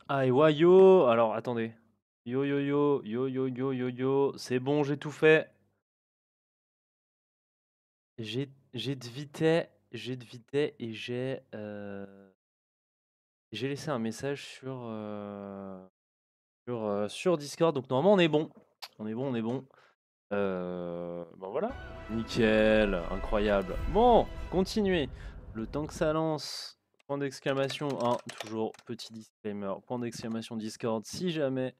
Ah et ouais, yo, alors attendez. Yo yo yo, yo yo yo yo yo, c'est bon, j'ai tout fait. J'ai de vitesse et j'ai laissé un message sur Discord, donc normalement on est bon. On est bon, on est bon. Bah voilà, nickel, incroyable. Bon, continuez. Le temps que ça lance, point d'exclamation, toujours petit disclaimer, point d'exclamation Discord, si jamais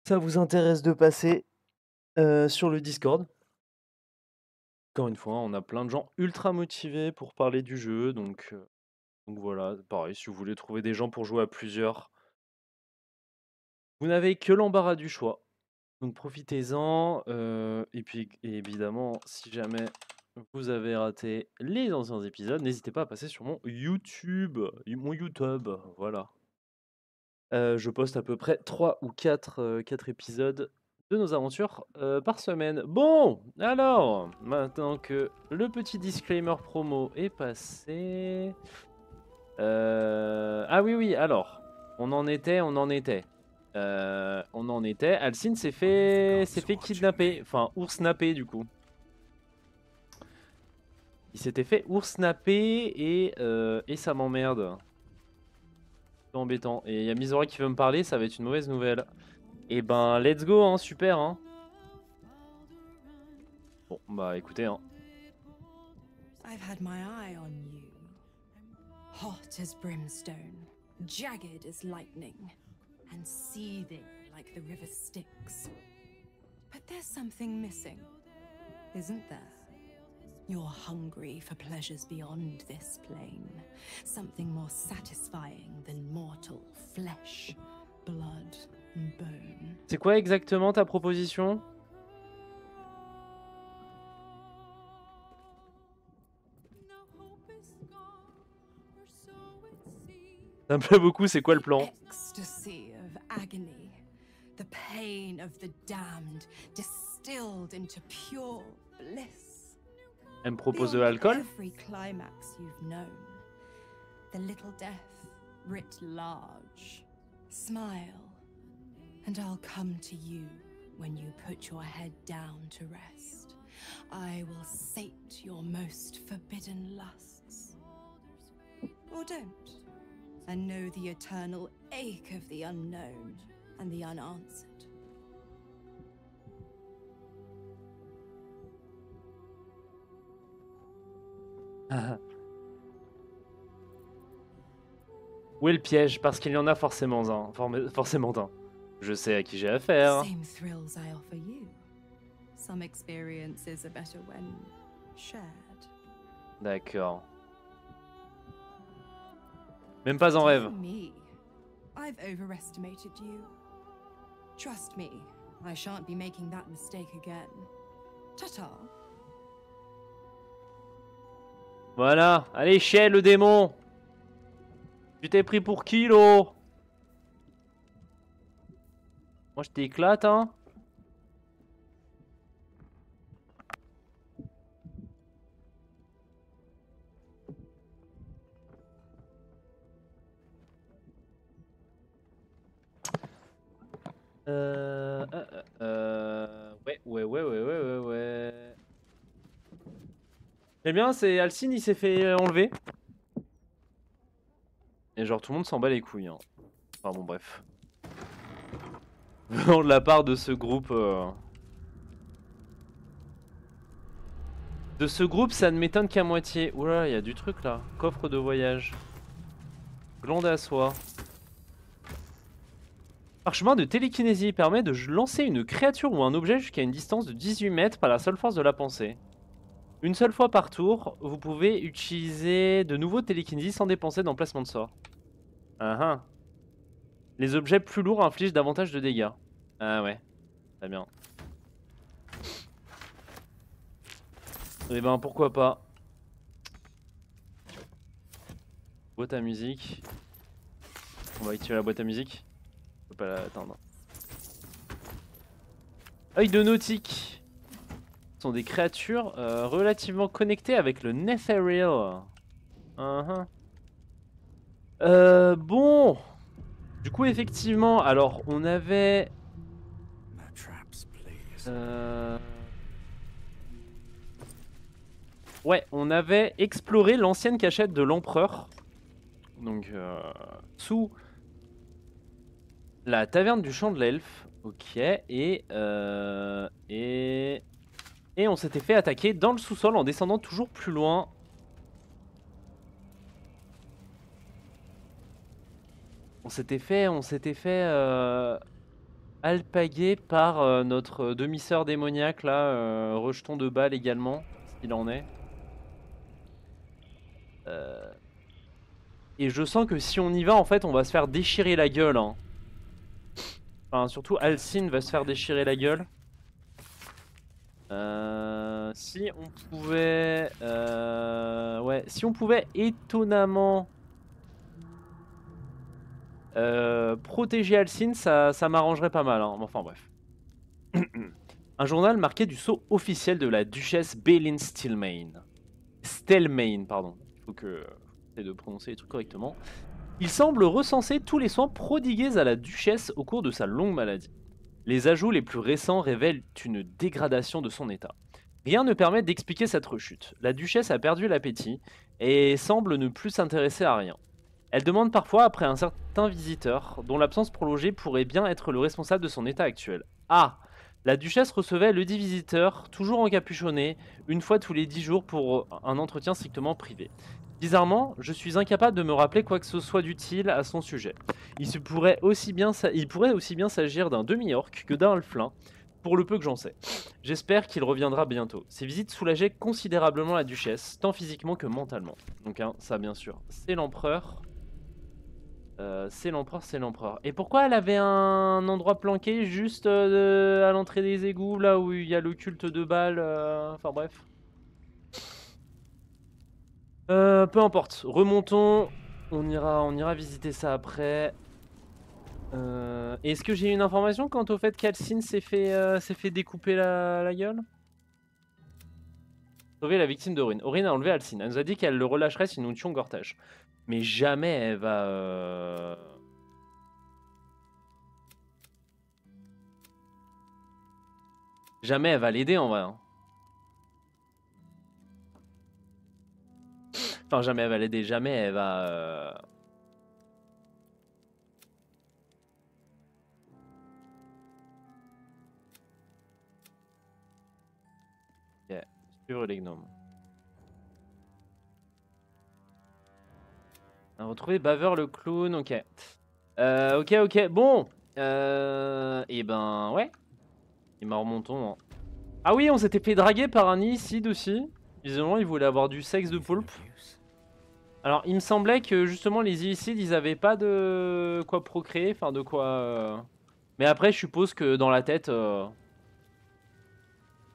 ça vous intéresse de passer sur le Discord. Encore une fois, on a plein de gens ultra motivés pour parler du jeu, donc voilà, pareil, si vous voulez trouver des gens pour jouer à plusieurs, vous n'avez que l'embarras du choix. Donc profitez-en, et puis évidemment, si jamais vous avez raté les anciens épisodes, n'hésitez pas à passer sur mon YouTube, voilà. Je poste à peu près 3 ou 4 épisodes de nos aventures, par semaine. Bon, alors, maintenant que le petit disclaimer promo est passé, ah oui, oui, alors, on en était. Alcine s'est fait kidnapper, enfin oursnapper du coup. Il s'était fait oursnapper et ça m'emmerde. C'est embêtant. Et il y a Misora qui veut me parler, ça va être une mauvaise nouvelle. Et ben, let's go, hein, super, hein. Bon, bah écoutez, hein. I've had my eye on you. Hot as brimstone, jagged as lightning, and seething like the river Styx. But there's something missing, isn't there? You're hungry for pleasures beyond this plane. Something more satisfying than mortal flesh, blood, and bone. C'est quoi exactement ta proposition? Ça me plaît beaucoup, c'est quoi le plan? Ecstasy of agony, the pain of the damned, distilled into pure bliss. Elle me propose de Beyond l'alcool? every climax you've known, the little death writ large. Smile, and I'll come to you when you put your head down to rest. I will sate your most forbidden lusts. Or don't, and know the eternal ache of the unknown and the unanswered. Où est le piège? Parce qu'il y en a forcément un. Forcément un. Je sais à qui j'ai affaire. Same thrills I offer you. Some experiences are better when shared. D'accord. Même pas en rêve. Dear me, I've overestimated you. Trust me, I shan't be making that mistake again. Ta-ta. Voilà. Allez, chiel le démon. Tu t'es pris pour qui, l'eau? Moi, je t'éclate, hein. Ouais. Eh bien, c'est Alcine, il s'est fait enlever. Et genre, tout le monde s'en bat les couilles, hein. Enfin bon, bref. Venant de la part de ce groupe... De ce groupe, ça ne m'étonne qu'à moitié. Oula, il y a du truc là. Coffre de voyage. Glande à soie. Parchemin de télékinésie permet de lancer une créature ou un objet jusqu'à une distance de 18 mètres par la seule force de la pensée. Une seule fois par tour, vous pouvez utiliser de nouveau télékinésie sans dépenser d'emplacement de sort. Les objets plus lourds infligent davantage de dégâts. Ah ouais, très bien. Eh ben pourquoi pas. Boîte à musique. On va activer la boîte à musique. Je peux pas l'atteindre. Œil de nautique. Ce sont des créatures relativement connectées avec le Netherreal. Bon. Du coup, effectivement, alors on avait... Ouais, on avait exploré l'ancienne cachette de l'empereur. Donc, sous la taverne du champ de l'elfe. Ok, et on s'était fait attaquer dans le sous-sol en descendant toujours plus loin. On s'était fait alpaguer par notre demi-sœur démoniaque là, rejeton de balles également, s'il en est. Et je sens que si on y va, en fait, on va se faire déchirer la gueule. Hein. Enfin, surtout Alcine va se faire déchirer la gueule. Si on pouvait... ouais, si on pouvait étonnamment protéger Alcine, ça m'arrangerait pas mal. Hein. Enfin bref. Un journal marqué du sceau officiel de la duchesse Balin Stelmane. Stelmane, pardon. Il faut que j'essaie de prononcer les trucs correctement. Il semble recenser tous les soins prodigués à la duchesse au cours de sa longue maladie. Les ajouts les plus récents révèlent une dégradation de son état. Rien ne permet d'expliquer cette rechute. La duchesse a perdu l'appétit et semble ne plus s'intéresser à rien. Elle demande parfois après un certain visiteur, dont l'absence prolongée pourrait bien être le responsable de son état actuel. Ah! La duchesse recevait le dit visiteur, toujours encapuchonné, une fois tous les 10 jours pour un entretien strictement privé. Bizarrement, je suis incapable de me rappeler quoi que ce soit d'utile à son sujet. Il pourrait aussi bien s'agir d'un demi-orc que d'un halflin, pour le peu que j'en sais. J'espère qu'il reviendra bientôt. Ces visites soulageaient considérablement la duchesse, tant physiquement que mentalement. Donc hein, ça bien sûr, c'est l'empereur. C'est l'empereur. Et pourquoi elle avait un endroit planqué juste à l'entrée des égouts, là où il y a le culte de Baal, enfin bref. Peu importe, remontons, on ira visiter ça après. Est-ce que j'ai une information quant au fait qu'Alcine s'est fait découper la gueule? Sauver la victime d'Orin. Orin a enlevé Alcine. Elle nous a dit qu'elle le relâcherait si nous tuions Gortash. Mais jamais elle va... Jamais elle va l'aider en vrai. Hein. Enfin, jamais elle va l'aider. Jamais elle va... Yeah. Suivre les gnomes. On a retrouvé Baver le clown, ok. Ok, bon. Et ben, ouais. Et ben, remontons. Hein. Ah oui, on s'était fait draguer par un Illicide aussi. Visiblement, il voulait avoir du sexe de poulpe. Alors, il me semblait que justement, les Illicides, ils avaient pas de quoi procréer, enfin de quoi... Mais après, je suppose que dans la tête... Bon,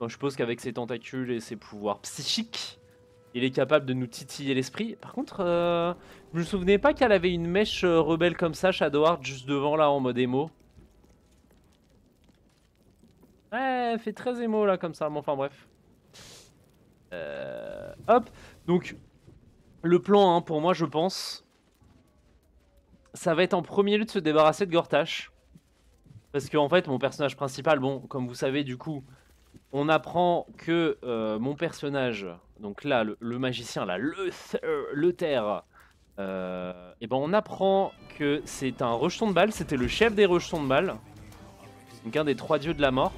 je suppose qu'avec ses tentacules et ses pouvoirs psychiques, il est capable de nous titiller l'esprit. Par contre, je me souvenais pas qu'elle avait une mèche rebelle comme ça, Shadowheart, juste devant là en mode émo. Ouais, elle fait très émo là comme ça, mais enfin bref. Hop, donc le plan hein, pour moi je pense, ça va être en premier lieu de se débarrasser de Gortash. Parce que en fait mon personnage principal, bon comme vous savez du coup, on apprend que mon personnage, donc là le magicien là, le terre, et ben on apprend que c'est un rejeton de balle, c'était le chef des rejetons de balle, donc un des 3 dieux de la mort.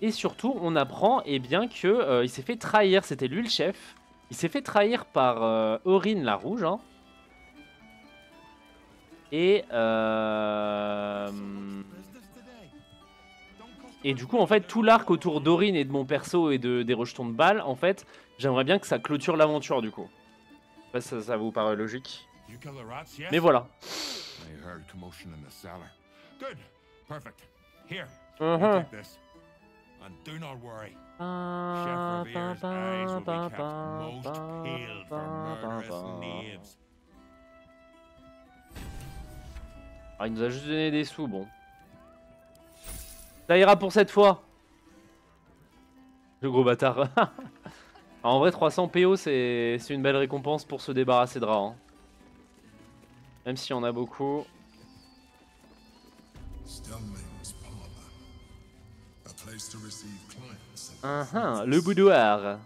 Et surtout on apprend eh bien que il s'est fait trahir, c'était lui le chef. Il s'est fait trahir par Orin la rouge. Hein. Et du coup en fait tout l'arc autour d'Orin et de mon perso et des rejetons de balles, en fait j'aimerais bien que ça clôture l'aventure du coup. Je sais pas si ça vous paraît logique. Mais voilà. And do not worry. Chef Revere's eyes will be kept most peeled for murderous knaves. Ah, il nous a juste donné des sous, bon. Ça ira pour cette fois. Le gros bâtard. En vrai, 300 PO, c'est une belle récompense pour se débarrasser de rats. Hein. Même si on a beaucoup. Le boudoir.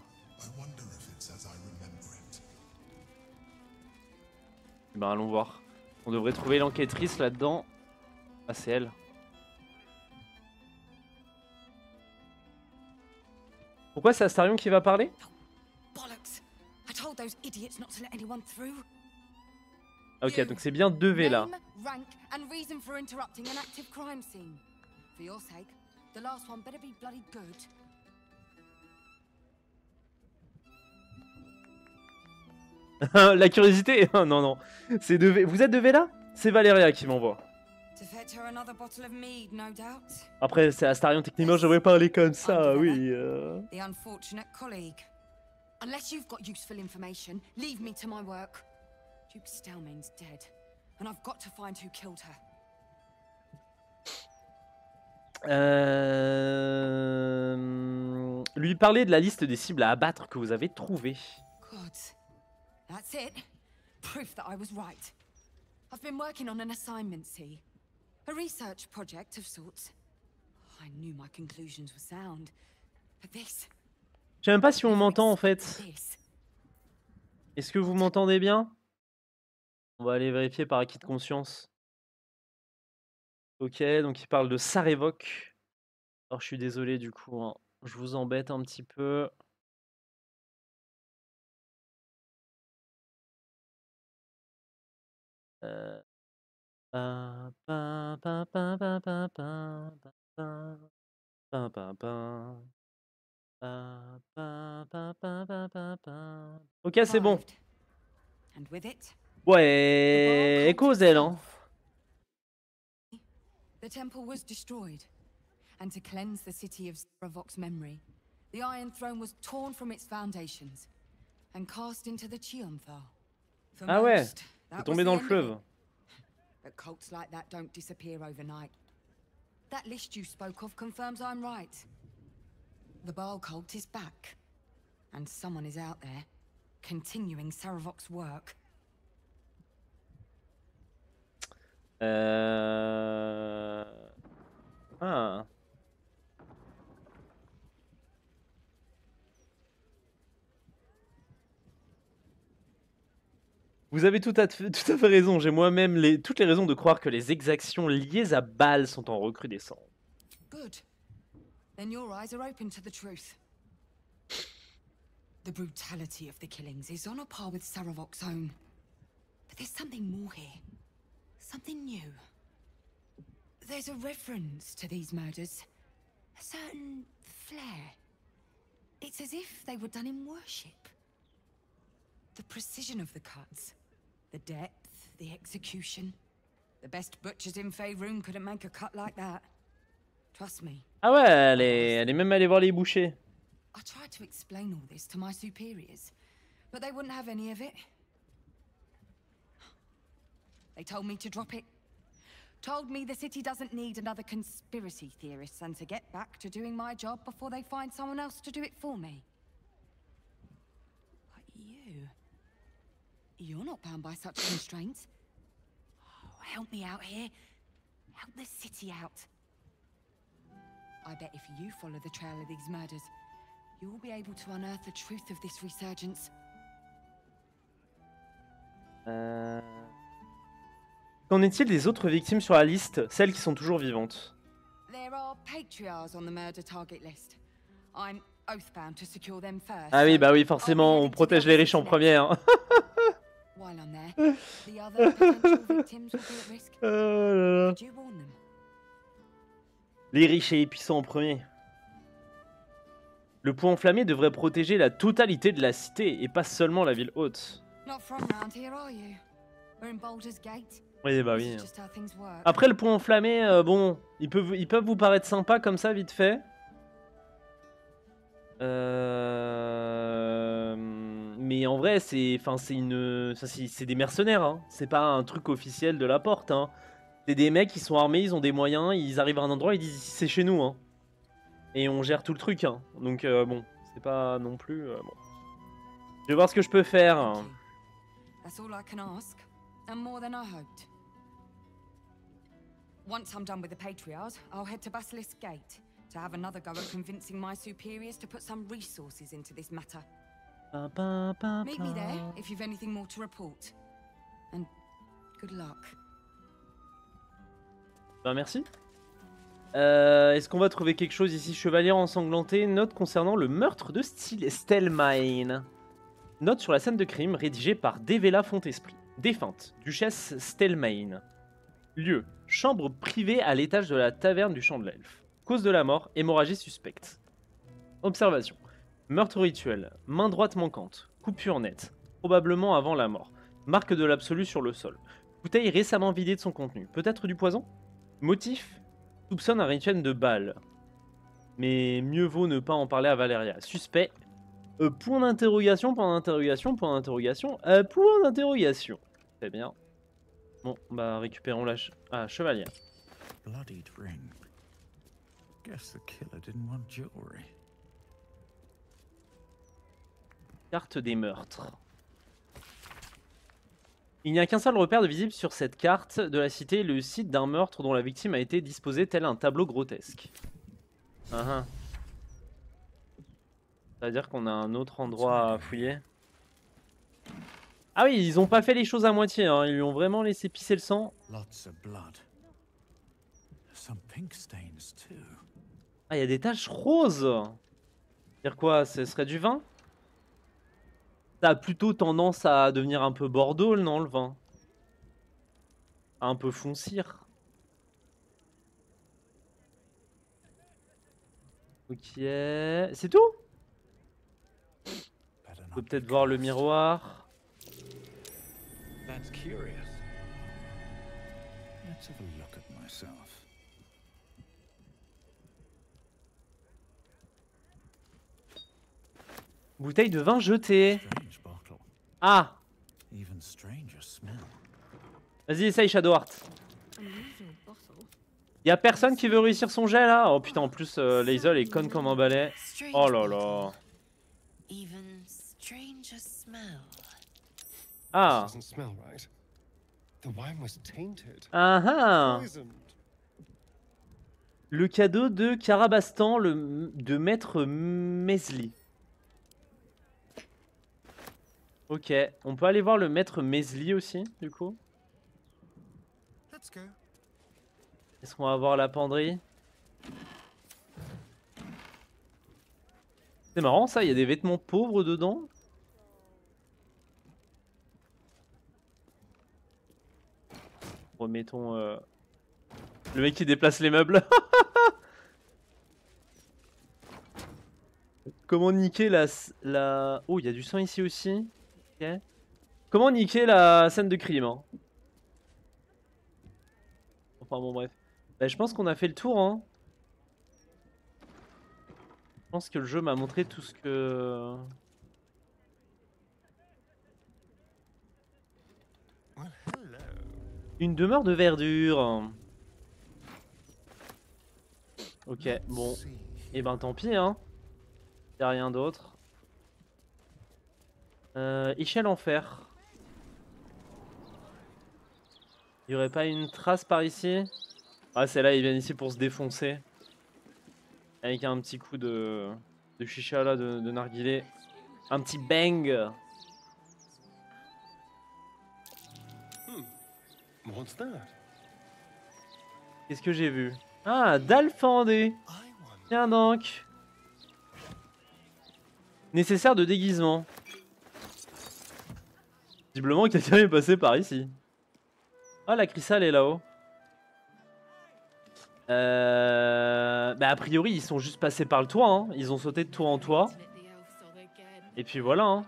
Ben allons voir. On devrait trouver l'enquêtrice là-dedans. Ah, c'est elle. Pourquoi c'est Astarion qui va parler? Ok, donc c'est bien 2V là. La curiosité? Non, non. C'est 2V. Vous êtes 2V là? C'est Valéria qui m'envoie. Après, c'est Astarion, techniquement, je devrais parler comme ça, oui. Unless you've got useful information, leave me to my work. Duke Stelmane's dead, and I've got to find who killed her. Lui parler de la liste des cibles à abattre que vous avez trouvées. Good. That's it. Proof that I was right. I've been working on an assignment, see? A research project of sorts. I knew my conclusions were sound, but this... Je sais même pas si on m'entend en fait. Est-ce que vous m'entendez bien? On va aller vérifier par acquis de conscience. Ok, donc il parle de ça révoque. Alors je suis désolé du coup, hein. Je vous embête un petit peu. Ok, c'est bon. Ouais, écho Zel, hein. The temple was destroyed, and to cleanse the city of Saravok's memory, the Iron Throne was torn from its foundations and cast into the Chionthar. Ah ouais, c'est tombé dans le fleuve. But cults like that don't disappear overnight. That list you spoke of confirms I'm right. The Baal cult is back, and someone is out there, continuing Saravok's work. Ah. Vous avez tout à fait raison. J'ai moi-même toutes les raisons de croire que les exactions liées à Baal sont en recrudescence. Good. Then your eyes are open to the truth. The brutality of the killings is on a par with Saravok's own. But there's something more here. Something new. There's a reference to these murders. A certain flair. It's as if they were done in worship. The precision of the cuts. The depth, the execution. The best butchers in Faerun couldn't make a cut like that. Trust me. Ah ouais, elle est même allée voir les bouchers. I tried to explain all this to my superiors, but they wouldn't have any of it. They told me to drop it. Told me the city doesn't need another conspiracy theorist and to get back to doing my job before they find someone else to do it for me. But you're not bound by such constraints. Oh, help me out here. Help the city out. I bet if you follow the trail of these murders, you'll be able to unearth the truth of this resurgence. Qu'en est-il des autres victimes sur la liste, celles qui sont toujours vivantes? There are patriarchs on the murder target list. I'm oathbound to secure them first. Ah oui, bah oui, forcément, on protège les riches en premier. Hein. While I'm there, the other potential victims will be at risk. Oh là là. Did you warn them? Les riches et les puissants en premier. Le point enflammé devrait protéger la totalité de la cité et pas seulement la ville haute. Not from round here, are you? We're in Baldur's Gate. Oui, bah oui. This is just how things work. Après, le point enflammé, bon, ils peuvent vous paraître sympas comme ça, vite fait. Mais en vrai, c'est des mercenaires. Hein. C'est pas un truc officiel de la porte. Hein. C'est des mecs qui sont armés, ils ont des moyens, ils arrivent à un endroit, ils disent c'est chez nous. Hein. Et on gère tout le truc. Hein. Donc bon, c'est pas non plus... bon. Je vais voir ce que je peux faire. Thank you. That's all I can ask, and more than I hoped. Once I'm done with the Patriarchs, I'll head to Basilisk Gate to have another go at convincing my superiors to put some resources into this matter. Meet me there if you've anything more to report. And good luck. Ben merci. Est-ce qu'on va trouver quelque chose ici? Chevalier ensanglanté. Note concernant le meurtre de Stelmine. Note sur la scène de crime rédigée par Devella Fontesprit. Défunte, Duchesse Stelmine. Lieu, chambre privée à l'étage de la taverne du Champ de l'Elfe. Cause de la mort, hémorragie suspecte. Observation. Meurtre rituel, main droite manquante, coupure nette, probablement avant la mort. Marque de l'absolu sur le sol. Bouteille récemment vidée de son contenu. Peut-être du poison? Motif? Soupçonne un rituel de Bâle. Mais mieux vaut ne pas en parler à Valéria. Suspect? Point d'interrogation, point d'interrogation, point d'interrogation, point d'interrogation. Très bien. Bon, bah récupérons la chevalier. Bloodied ring. Guess the killer didn't want jewelry. Carte des meurtres. Il n'y a qu'un seul repère de visible sur cette carte de la cité, le site d'un meurtre dont la victime a été disposée tel un tableau grotesque. C'est-à-dire qu'on a un autre endroit à fouiller. Ah oui, ils ont pas fait les choses à moitié, hein. Ils lui ont vraiment laissé pisser le sang. Ah, il y a des taches roses. Dire quoi? Ce serait du vin? Ça a plutôt tendance à devenir un peu bordeaux, non, le vin? Un peu foncir. Ok. C'est tout? On peut peut-être voir le miroir. That's curious. Let's have a look at myself. Bouteille de vin jetée. Ah! Vas-y, essaye Shadowheart. Y'a personne qui veut réussir son jet là? Oh putain, en plus, Lae'zel est conne comme un balai. Oh là là. Ah! Ah ah! Le cadeau de Karabastan, de Maître Mesli. Ok, on peut aller voir le Maître Mesli aussi, du coup. Est-ce qu'on va voir la penderie? C'est marrant ça, il y a des vêtements pauvres dedans. Remettons le mec qui déplace les meubles. Comment niquer la... Oh, il y a du sang ici aussi. Ok. Comment niquer la scène de crime, hein? Enfin bon bref. Bah, je pense qu'on a fait le tour, hein. Je pense que le jeu m'a montré tout ce que... Une demeure de verdure. Ok, bon. Et ben tant pis, hein. Y'a rien d'autre. Échelle en fer. Il y aurait pas une trace par ici? Ah, c'est là, ils viennent ici pour se défoncer. Avec un petit coup de chicha là, de narguilé. Un petit bang. Qu'est-ce que j'ai vu? Ah, dalle fendée. Tiens donc. Nécessaire de déguisement. Visiblement, quelqu'un est passé par ici. Ah, la chrysale est là-haut. Bah, a priori, ils sont juste passés par le toit. Hein. Ils ont sauté de toit en toit. Et puis voilà. Hein.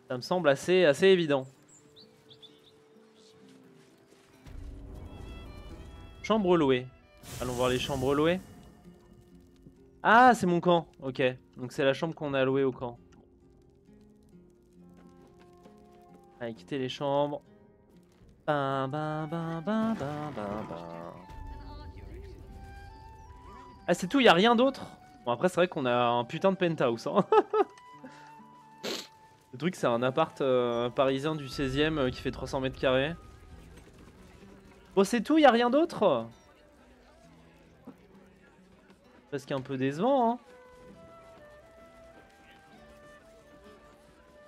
Ça me semble assez évident. Chambre louée. Allons voir les chambres louées. Ah, c'est mon camp. Ok. Donc c'est la chambre qu'on a louée au camp. Allez, quitter les chambres. Ah, c'est tout, il n'y a rien d'autre? Bon, après, c'est vrai qu'on a un putain de penthouse. Hein. Le truc, c'est un appart parisien du 16e qui fait 300 mètres carrés. Bon, c'est tout, y a rien d'autre? Presque un peu décevant, hein.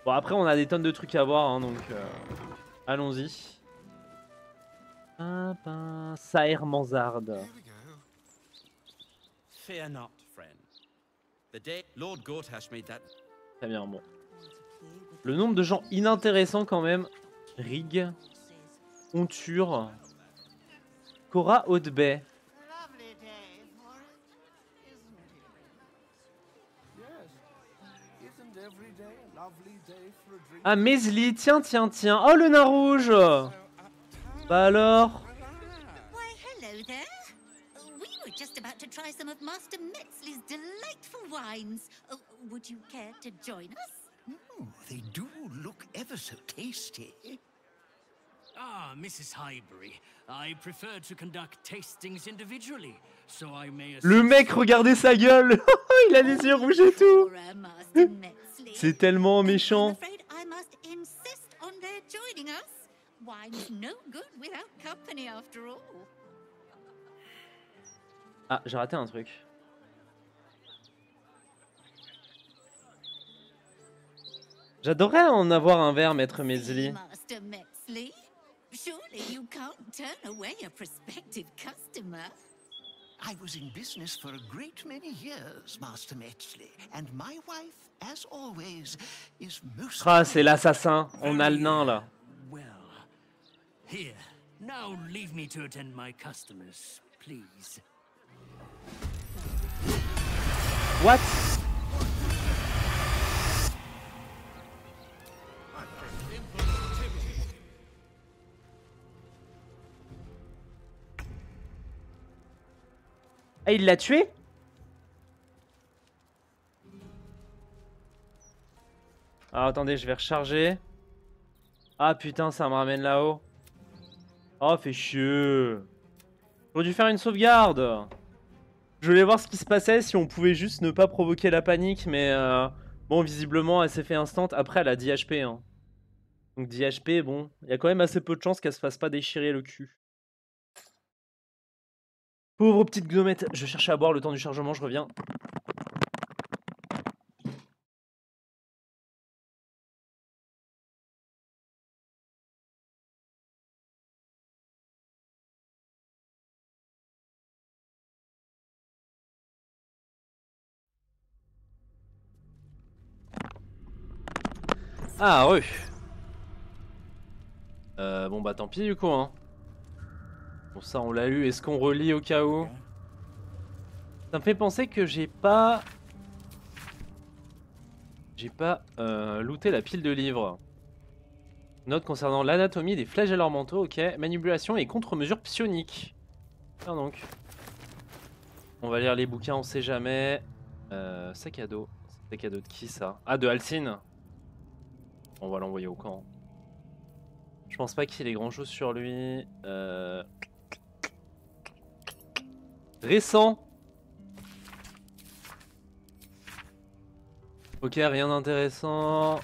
Bon, après, on a des tonnes de trucs à voir, hein, donc allons-y. Saër Mansarde. Here we go. Fear not, friend. The day Lord Gortash made that. Très bien, bon. Le nombre de gens inintéressants quand même. Rig, Onture, Cora Hautebay. Lovely day for it, isn't it? Yes. Isn't every day a lovely day for a drink? Ah, Mesli, tiens, tiens, tiens. Oh, le nain rouge. Bah alors? Why, hello there. We were just about to try some of Master Metzley's delightful wines. Would you care to join us? Oh, they do look ever so tasty. Ah, Mrs. Highbury, I prefer to conduct tastings individually, so I may Le mec, regardez sa gueule. Il a les yeux rouges et tout. Master Metzley. C'est tellement I'm méchant. afraid I must insist on their joining us. Wine's no good without company after all. Ah, j'ai raté un truc. J'adorerais en avoir un verre, Maître Mesli. Master Metzley, surely you can't turn away a prospective customer. I was in business for a great many years, Master Metzley, and my wife, as always, is most... Ah, c'est l'assassin. On a le nain, là. Well, here. Now leave me to attend my customers, please. What? Ah, il l'a tué? Ah, attendez, je vais recharger. Ah putain, ça me ramène là-haut. Oh, fait chier. J'aurais dû faire une sauvegarde. Je voulais voir ce qui se passait, si on pouvait juste ne pas provoquer la panique, mais bon, visiblement, elle s'est fait instant. Après, elle a 10 HP. Hein. Donc 10 HP, bon, il y a quand même assez peu de chances qu'elle se fasse pas déchirer le cul. Pauvre petite gnomette. Je cherchais à boire le temps du chargement, je reviens. Ah, ouais. Bon bah tant pis du coup hein. Bon ça on l'a eu, est-ce qu'on relit au cas où? Ça me fait penser que j'ai pas looté la pile de livres. Note concernant l'anatomie des flagelles mentaux, ok. Manipulation et contre-mesures psioniques. Tiens donc. On va lire les bouquins, on sait jamais. Sac à dos. Sac à dos de qui ça? Ah, de Alcine. On va l'envoyer au camp. Je pense pas qu'il ait grand chose sur lui. Récent. Ok, rien d'intéressant.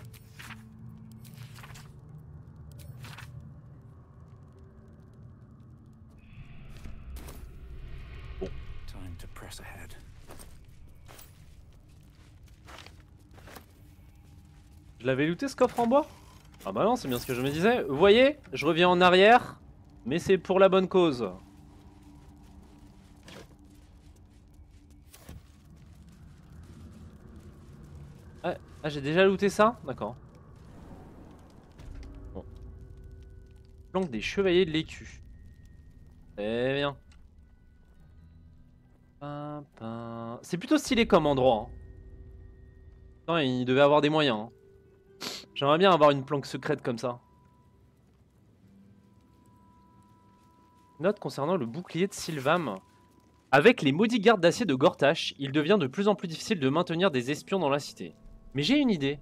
Time to press ahead. Je l'avais looté ce coffre en bois? Ah bah non, c'est bien ce que je me disais. Vous voyez, je reviens en arrière, mais c'est pour la bonne cause. Ah, j'ai déjà looté ça? D'accord. Bon. Planque des chevaliers de l'écu. Très bien. C'est plutôt stylé comme endroit. Hein. Non, il devait avoir des moyens. Hein. J'aimerais bien avoir une planque secrète comme ça. Note concernant le bouclier de Sylvam. Avec les maudits gardes d'acier de Gortash, il devient de plus en plus difficile de maintenir des espions dans la cité. Mais j'ai une idée.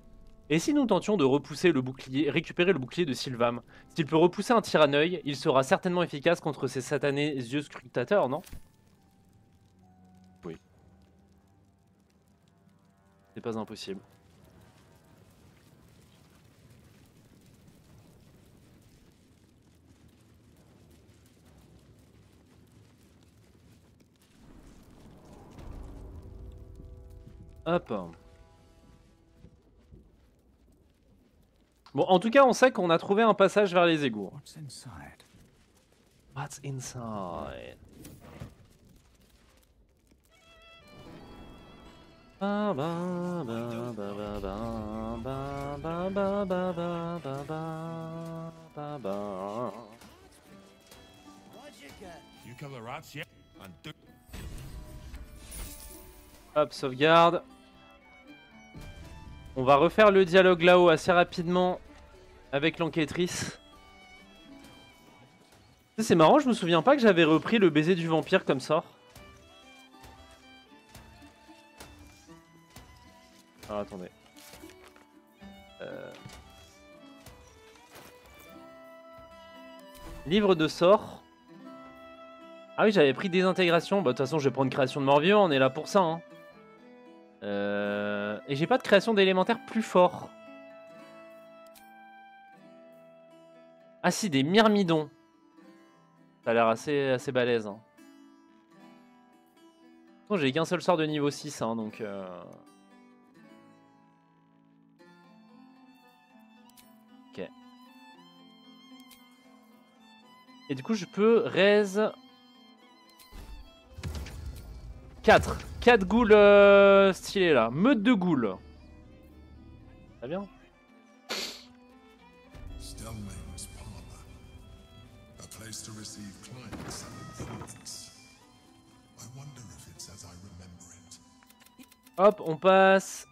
Et si nous tentions de repousser le bouclier, récupérer le bouclier de Sylvam? S'il peut repousser un tir à l'œil, il sera certainement efficace contre ces satanés yeux scrutateurs, non? Oui. C'est pas impossible. Hop. Bon, en tout cas, on sait qu'on a trouvé un passage vers les égouts. What's inside? What's inside? Ba ba ba ba ba ba ba ba ba ba ba ba ba ba. You kill the rats, yeah? And do Hop, sauvegarde. On va refaire le dialogue là-haut assez rapidement avec l'enquêtrice. C'est marrant, je me souviens pas que j'avais repris le baiser du vampire comme sort. Alors attendez. Livre de sorts. Ah oui, j'avais pris désintégration. Bah de toute façon, je vais prendre création de mort-vivant, on est là pour ça. Hein. Et j'ai pas de création d'élémentaire plus fort. Ah si, des myrmidons. Ça a l'air assez balèze. Hein. Non, j'ai qu'un seul sort de niveau 6, hein, donc... Ok. Et du coup, je peux raise... 4. 4 ghouls stylés là. Meute de ghouls. Très bien. Stelmane's parlor. A place to receive clients and informants. I wonder if it's as I remember it. Hop, on passe.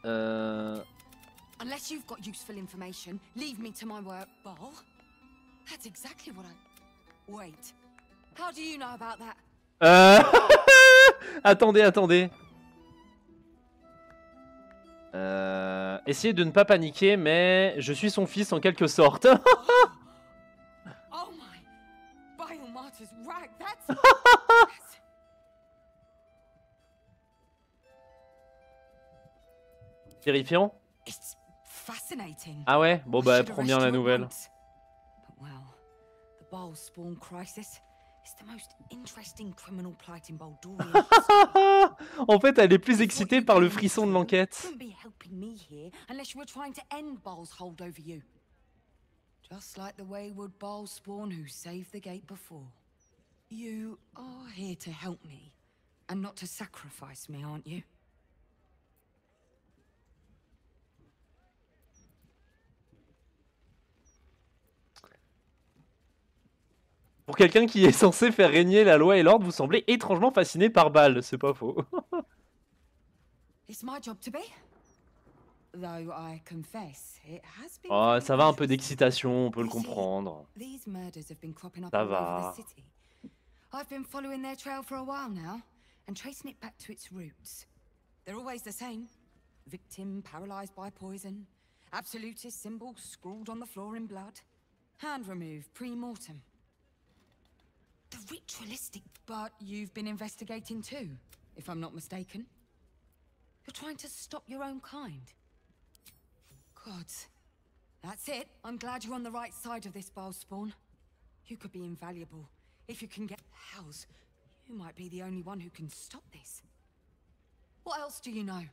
Unless you've got useful information, leave me to my work, Ball. That's exactly what I... Wait. How do you know about that? Attendez. Essayez de ne pas paniquer, mais je suis son fils en quelque sorte. Oh my... Biomartyr's rag, that's... Terrifiant. It's fascinating. Ah ouais? Bon bah, I elle should prend bien arrest la you at nouvelle. once. But well, the Ball spawn crisis is the most interesting criminal plight in Baldurian. En fait, elle est plus excitée par le frisson de l'enquête. Wouldn't be helping me here unless you were trying to end Ball's hold over you. Just like the wayward Ball spawn who saved the gate before. You are here to help me, and not to sacrifice me, aren't you? Pour quelqu'un qui est censé faire régner la loi et l'ordre, vous semblez étrangement fasciné par Bal, c'est pas faux. It's my job to be. Though I confess, it has been Oh, very ça va un peu interesting. d'excitation, on peut le You see, comprendre. These murders have been cropping up Ça all over va. the city. I've been following their trail for a while now, and tracing it back to its roots. They're always the same. Victim paralyzed by poison. Absolutist symbol scrawled on the floor in blood. Hand removed pre-mortem. The ritualistic... But you've been investigating too, if I'm not mistaken. You're trying to stop your own kind. Gods. That's it. I'm glad you're on the right side of this, Bile Spawn. You could be invaluable. If you can get... Hells, you might be the only one who can stop this. What else do you know?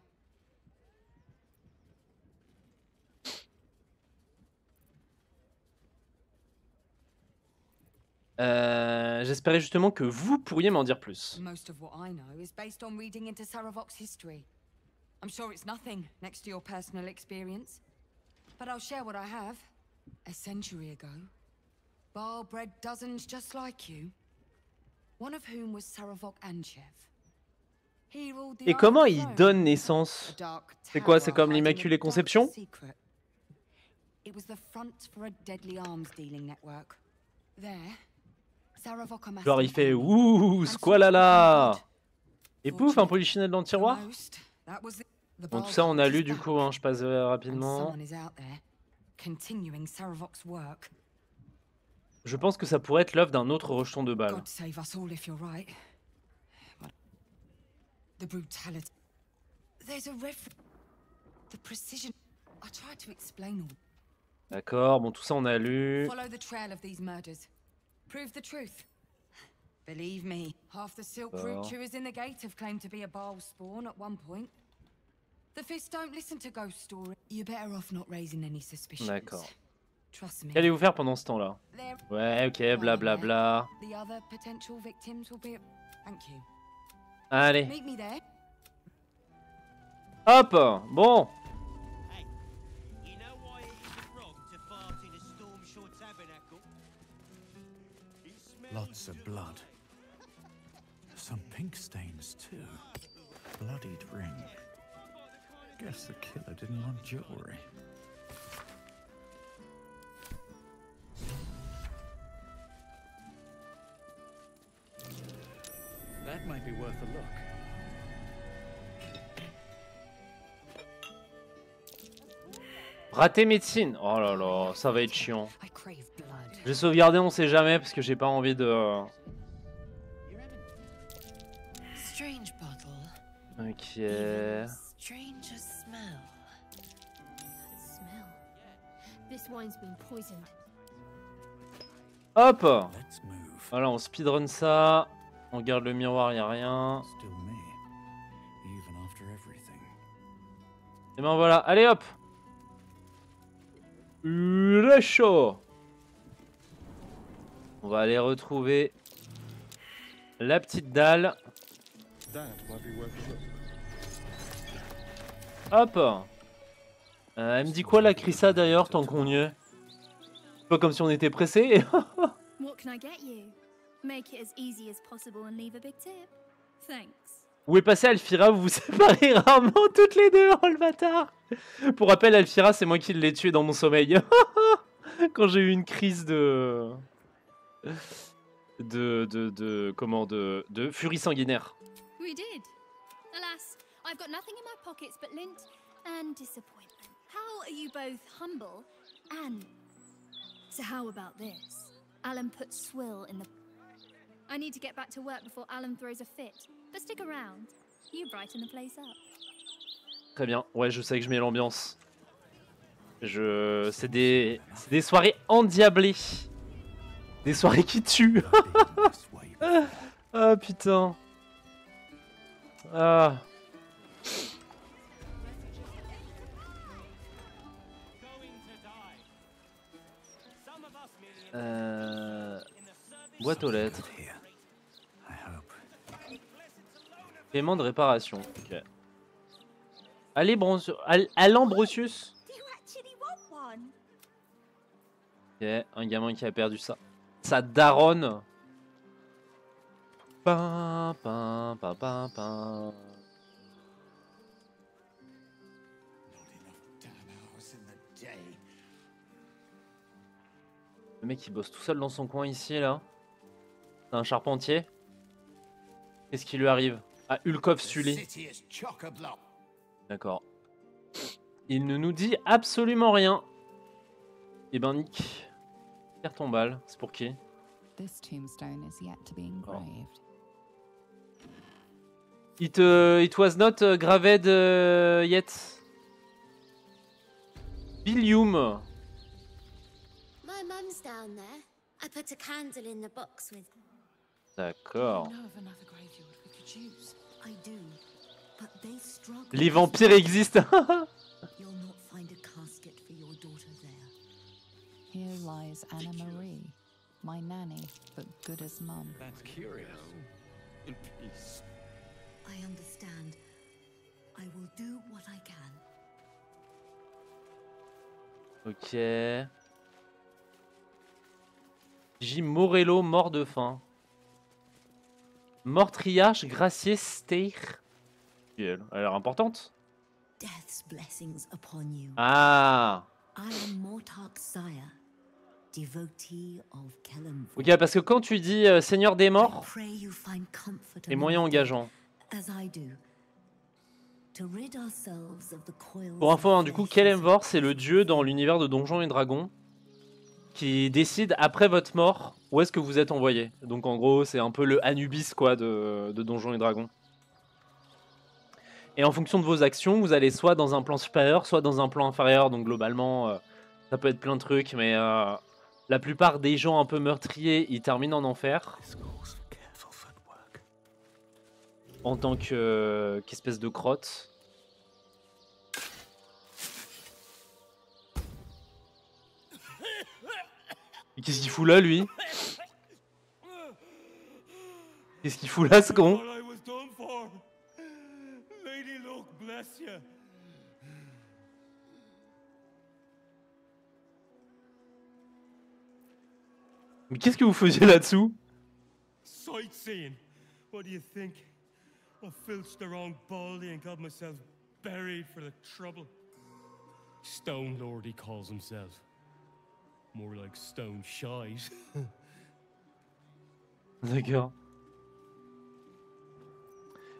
J'espérais justement que vous pourriez m'en dire plus. Most of what I know is based on reading into Saravok's history. I'm sure it's nothing next to your personal experience. But I'll share what I have. A century ago, Baal bred dozens just like you. One of whom was Saravok Anchev. He ruled the Et comment Iron il Throne, donne naissance? a dark C'est quoi, tower c'est comme hiding a l'Immaculée dark Conception? secret. It was the front for a deadly arms dealing network. There, Saravok amassed Genre il an fait army, ouh, and squalala. sought Et pouf, un polichinelle dans le for tiroir. most, that was the Bon, tout Baal ça on a cult lu is du back, coup, hein, je passe and rapidement. someone is out there, continuing Saravok's work. Je pense que ça pourrait être l'œuvre d'un autre rejeton de balle. God save us all if you're right. But the brutality. There's a The precision. I tried to explain all. D'accord, bon tout ça on a lu. Follow the trail of these murders. Prove the truth. Believe me, half the Silk Root chewers in the gate have claimed to be a Baal spawn at one point. The Fist don't listen to ghost stories. You're better off not raising any suspicions. D'accord. Trust me. Qu'allez-vous faire pendant ce temps-là? Ouais, ok, blablabla. The other potential victims will be. Thank you. Allez. Meet me there. Hop, bon. Hey, you know why it isn't wrong to fart in a Stormshore tabernacle? Lots of blood. Some pink stains too. Bloodied ring. Guess the killer didn't want jewelry. That might be worth a look. Raté médecine. Oh là là, ça va être chiant. Je vais sauvegarder, on sait jamais, parce que j'ai pas envie de... Strange bottle. Ok. Stranger smell. Smell. This wine's been poisoned. Hop. Voilà, on speedrun ça. On regarde le miroir, y a rien. Et ben voilà, allez hop. Le chaud. On va aller retrouver la petite dalle. Hop. Elle me dit quoi la Crissa d'ailleurs tant qu'on y est? Pas comme si on était pressé. What can I get you? Make it as easy as possible and leave a big tip. Thanks. Où est passé Alfira? Vous vous séparez rarement toutes les deux, oh le bâtard. Pour rappel, Alfira, c'est moi qui l'ai tué dans mon sommeil. Quand j'ai eu une crise de furie sanguinaire. We did. Alas, I've got nothing in my pockets but lint and disappointment. How are you both humble and... So how about this? Alan put swill in the... I need to get back to work before Alan throws a fit. But stick around. You brighten the place up. Très bien. Ouais, je sais que je mets l'ambiance. C'est des soirées endiablées. Des soirées qui tuent. Ah putain. Ah. Boîte aux lettres. Paiement de réparation. Ok. Allez, Alan Brocius. Ok, un gamin qui a perdu ça. Sa daronne. Pam, pam, pam, pam, pam. Le mec il bosse tout seul dans son coin ici là. C'est un charpentier. Qu'est-ce qui lui arrive? Ah, Ulkov Sully. D'accord. Il ne nous dit absolument rien. Eh ben Nick, tire ton balle. C'est pour qui? This tombstone is yet to be engraved. It was not graved yet. Bilium. My mum's down there. I put a candle in the box with. D'accord. I do, but they struggle. Les vampires existent. You'll not find a casket for your daughter there. Here lies Anna Marie, my nanny, but good as mum. That's curious. In peace. I understand. I will do what I can. Ok. J. Morello, mort de faim. Mortriarche, gracier, Steir. Elle a l'air importante. Death's blessings upon you. Ah. I am Mortark's sire, devotee of Kellenvold. Ok, parce que quand tu dis Seigneur des morts, c'est moyen engageant. As I do. To rid ourselves of the coils. Pour info, hein, du coup, Kellenvold, c'est le dieu dans l'univers de Donjons et Dragons qui décide après votre mort où est-ce que vous êtes envoyé. Donc en gros, c'est un peu le Anubis quoi de Donjons et Dragons. Et en fonction de vos actions, vous allez soit dans un plan supérieur, soit dans un plan inférieur. Donc globalement, ça peut être plein de trucs, mais la plupart des gens un peu meurtriers, ils terminent en enfer. En tant qu'espèce de crotte. Et qu'est-ce qu'il fout là, lui? Qu'est-ce qu'il fout là, ce con? Mais qu'est-ce que vous faisiez là-dessous? Sightseeing. What do you think? I filched the wrong baldy and got myself buried for the trouble. Stone Lord, he calls himself. More like Stone Shies. D'accord.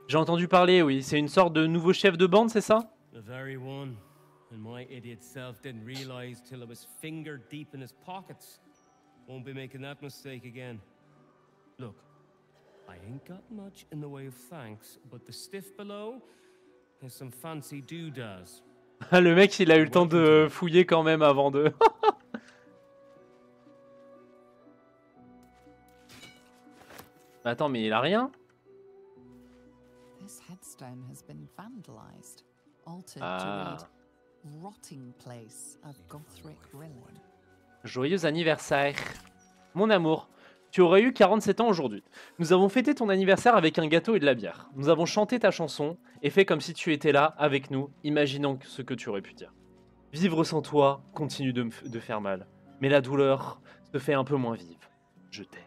J'ai entendu parler, oui. C'est une sorte de nouveau chef de bande, c'est ça? The very one. And my idiot self didn't realize till I was finger deep in his pockets. Won't be making that mistake again. Look, I ain't got much in the way of thanks, but the stiff below has some fancy doodads. Le mec, il a eu le temps de fouiller quand même avant de... Attends, mais il a rien? This headstone has been vandalized, altered Ah. to read rotting place of Gothric Rillen. Joyeux anniversaire. Mon amour, tu aurais eu 47 ans aujourd'hui. Nous avons fêté ton anniversaire avec un gâteau et de la bière. Nous avons chanté ta chanson et fait comme si tu étais là avec nous, imaginant ce que tu aurais pu dire. Vivre sans toi continue de faire mal, mais la douleur se fait un peu moins vive. Je t'aime.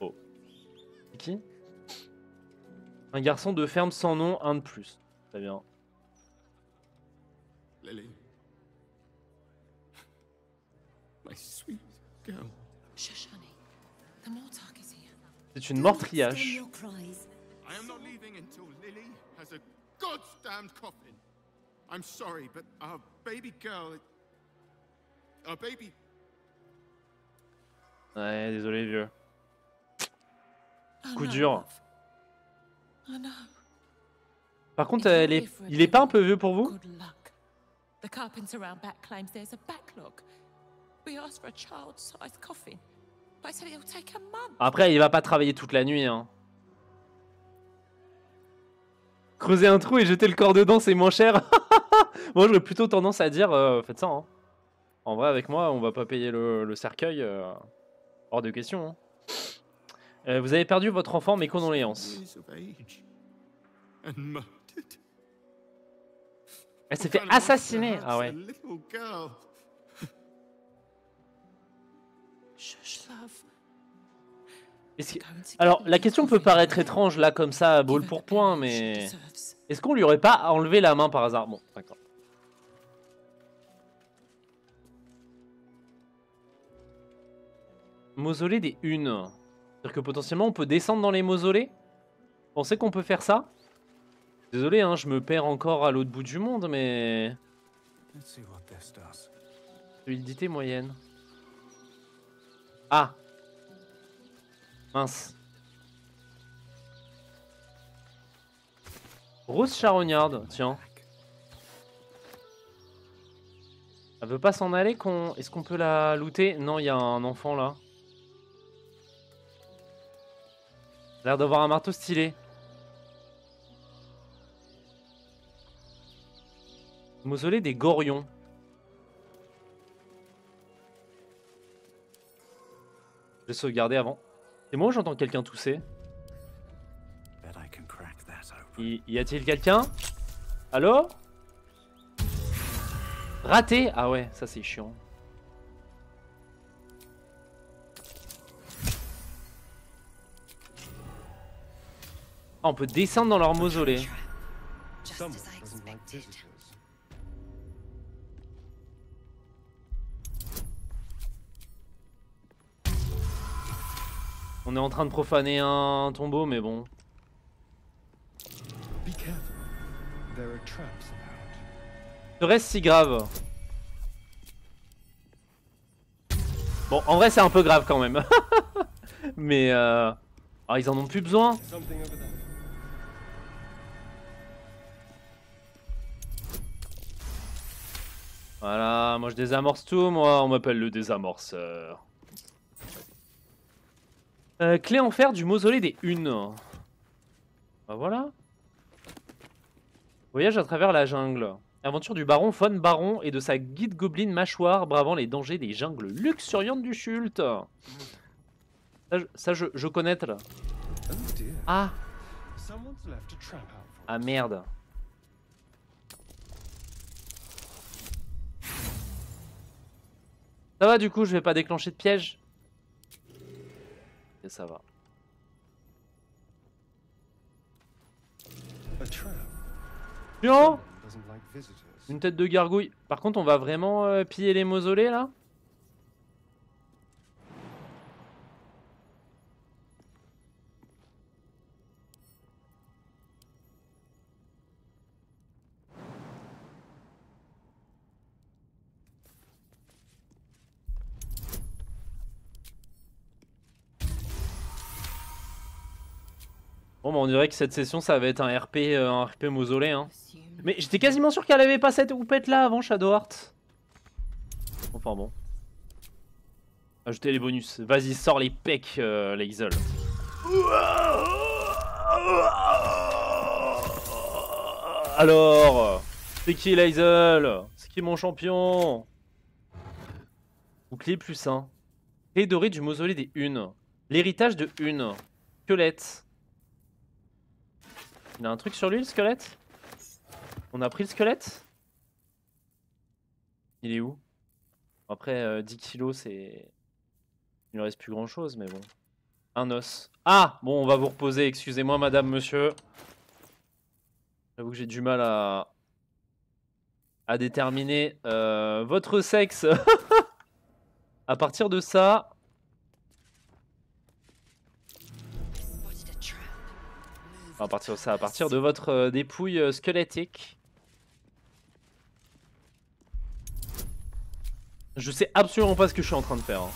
Oh. C'est qui? Un garçon de ferme sans nom, un de plus. Très bien. Lily. My sweet girl. Shush, honey. The Mortark is here. C'est une meurtriage. I am not leaving until Lily has a goddamned coffin. I'm sorry, but our baby girl... Our baby... Ouais, désolé vieux. Oh, Coup no, dur. love. Oh no. Par contre, il est pas un peu vieux pour vous? Good luck. The carpenter around back claims there's a backlog. We asked for a child-sized coffin, but I said it'll take a month. Après, il va pas travailler toute la nuit. Hein. Creuser un trou et jeter le corps dedans, c'est moins cher. Moi, j'aurais plutôt tendance à dire, faites ça. Hein. En vrai, avec moi, on va pas payer le cercueil. Hors de question. Hein. Vous avez perdu votre enfant, mes condoléances. Elle s'est fait assassiner. Ah ouais. Shush, love. Alors, la question peut paraître étrange là, comme ça, boule pour point, mais est-ce qu'on lui aurait pas enlevé la main par hasard? Bon, d'accord. Mausolée des Hunes. C'est-à-dire que potentiellement on peut descendre dans les mausolées? Vous pensez qu'on peut faire ça? Désolé, hein, je me perds encore à l'autre bout du monde, mais... Fluidité moyenne. Ah! Mince. Rose charognarde, tiens. Elle veut pas s'en aller qu'on... Est-ce qu'on peut la looter? Non, il y a un enfant là. Elle a l'air d'avoir un marteau stylé. Mausolée des Gorions. Je vais sauvegarder avant. C'est moi ou j'entends quelqu'un tousser? Y a-t-il quelqu'un? Allô? Raté? Ah ouais, ça c'est chiant. Ah, on peut descendre dans leur mausolée. On est en train de profaner un tombeau, mais bon. Serait-ce si grave? Bon, en vrai, c'est un peu grave quand même. Mais ah, ils en ont plus besoin. Voilà, moi je désamorce tout, moi on m'appelle le désamorceur. Clé en fer du mausolée des Hunes. Bah voilà. Voyage à travers la jungle. Aventure du baron Von Baron et de sa guide gobeline mâchoire bravant les dangers des jungles luxuriantes du Chult. Ça, je connais là. Ah. Ah merde. Ça va du coup, je vais pas déclencher de piège. Et ça va. Tiens, une tête de gargouille. Par contre, on va vraiment piller les mausolées là? Bon, bah on dirait que cette session ça va être un RP mausolée. Hein. Mais j'étais quasiment sûr qu'elle avait pas cette houppette là avant Shadowheart. Enfin bon. Ajoutez les bonus. Vas-y, sors les pecs, Lae'zel. Alors, c'est qui Lae'zel? C'est qui mon champion? Bouclier plus 1. Clé dorée du mausolée des Hunes. L'héritage de Hunes. Squelette. Il a un truc sur lui, le squelette? On a pris le squelette? Il est où? Après, 10 kilos, c'est... Il ne reste plus grand chose, mais bon. Un os. Ah! Bon, on va vous reposer, excusez-moi, madame, monsieur. J'avoue que j'ai du mal à déterminer votre sexe. À partir de ça... À partir de votre dépouille squelettique. Je sais absolument pas ce que je suis en train de faire. Hein.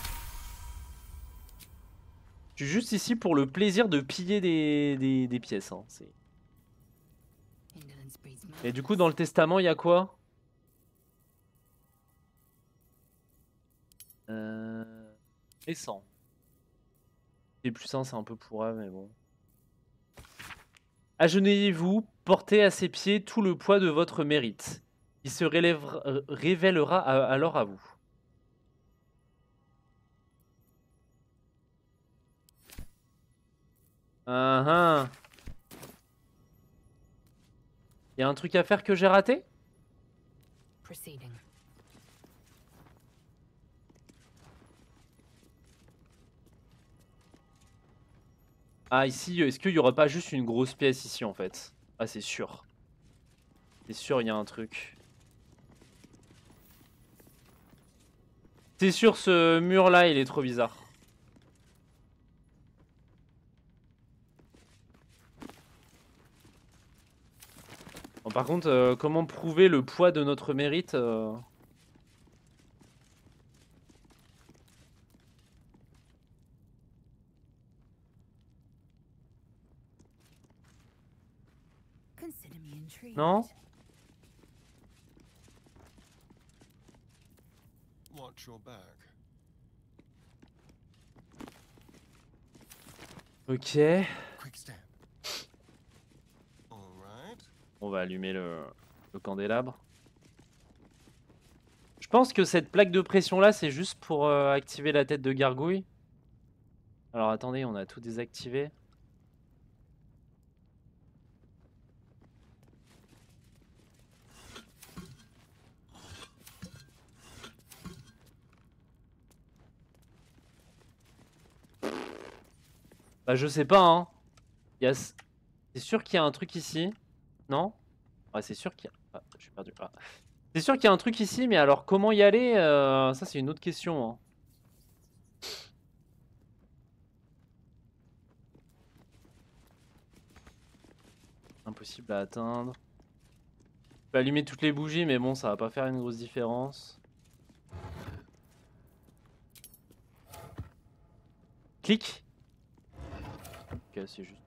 Je suis juste ici pour le plaisir de piller des pièces. Hein. Et du coup, dans le testament, il y a quoi? Et 100. Et plus 1, c'est un peu pourra, mais bon. Agenouillez-vous, portez à ses pieds tout le poids de votre mérite. Il se révélera alors à vous. Il y a un truc à faire que j'ai raté? Proceeding. Ah, ici, est-ce qu'il n'y aurait pas juste une grosse pièce ici en fait? Ah, c'est sûr. C'est sûr, il y a un truc. C'est sûr, ce mur-là, il est trop bizarre. Bon, par contre, comment prouver le poids de notre mérite Non? Watch your back. Ok. On va allumer le candélabre. Je pense que cette plaque de pression là, c'est juste pour activer la tête de gargouille. Alors attendez, on a tout désactivé. Bah je sais pas hein. C'est sûr qu'il y a un truc ici. Non? Ouais c'est sûr qu'il y a... Ah, je suis perdu. Ah. C'est sûr qu'il y a un truc ici, mais alors comment y aller ça c'est une autre question. Hein. Impossible à atteindre. Je peux allumer toutes les bougies, mais bon ça va pas faire une grosse différence. Clic. Ok, c'est juste.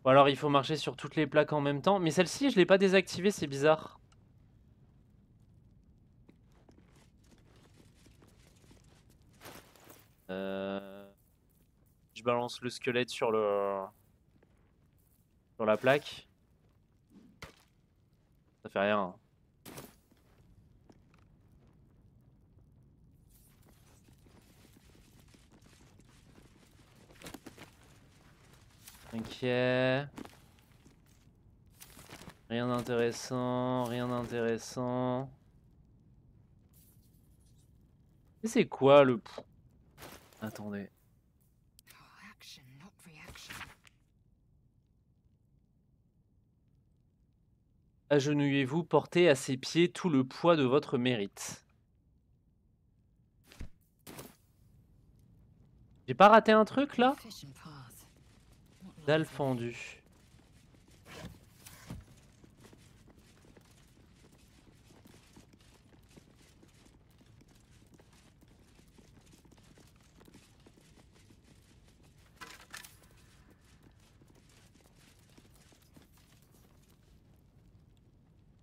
Ou alors il faut marcher sur toutes les plaques en même temps. Mais celle-ci, je l'ai pas désactivée, c'est bizarre. Je balance le squelette sur la plaque. Ça fait rien. Ok. Rien d'intéressant, rien d'intéressant. Mais c'est quoi le... Attendez. Agenouillez-vous, portez à ses pieds tout le poids de votre mérite. J'ai pas raté un truc là? Dalle fendue.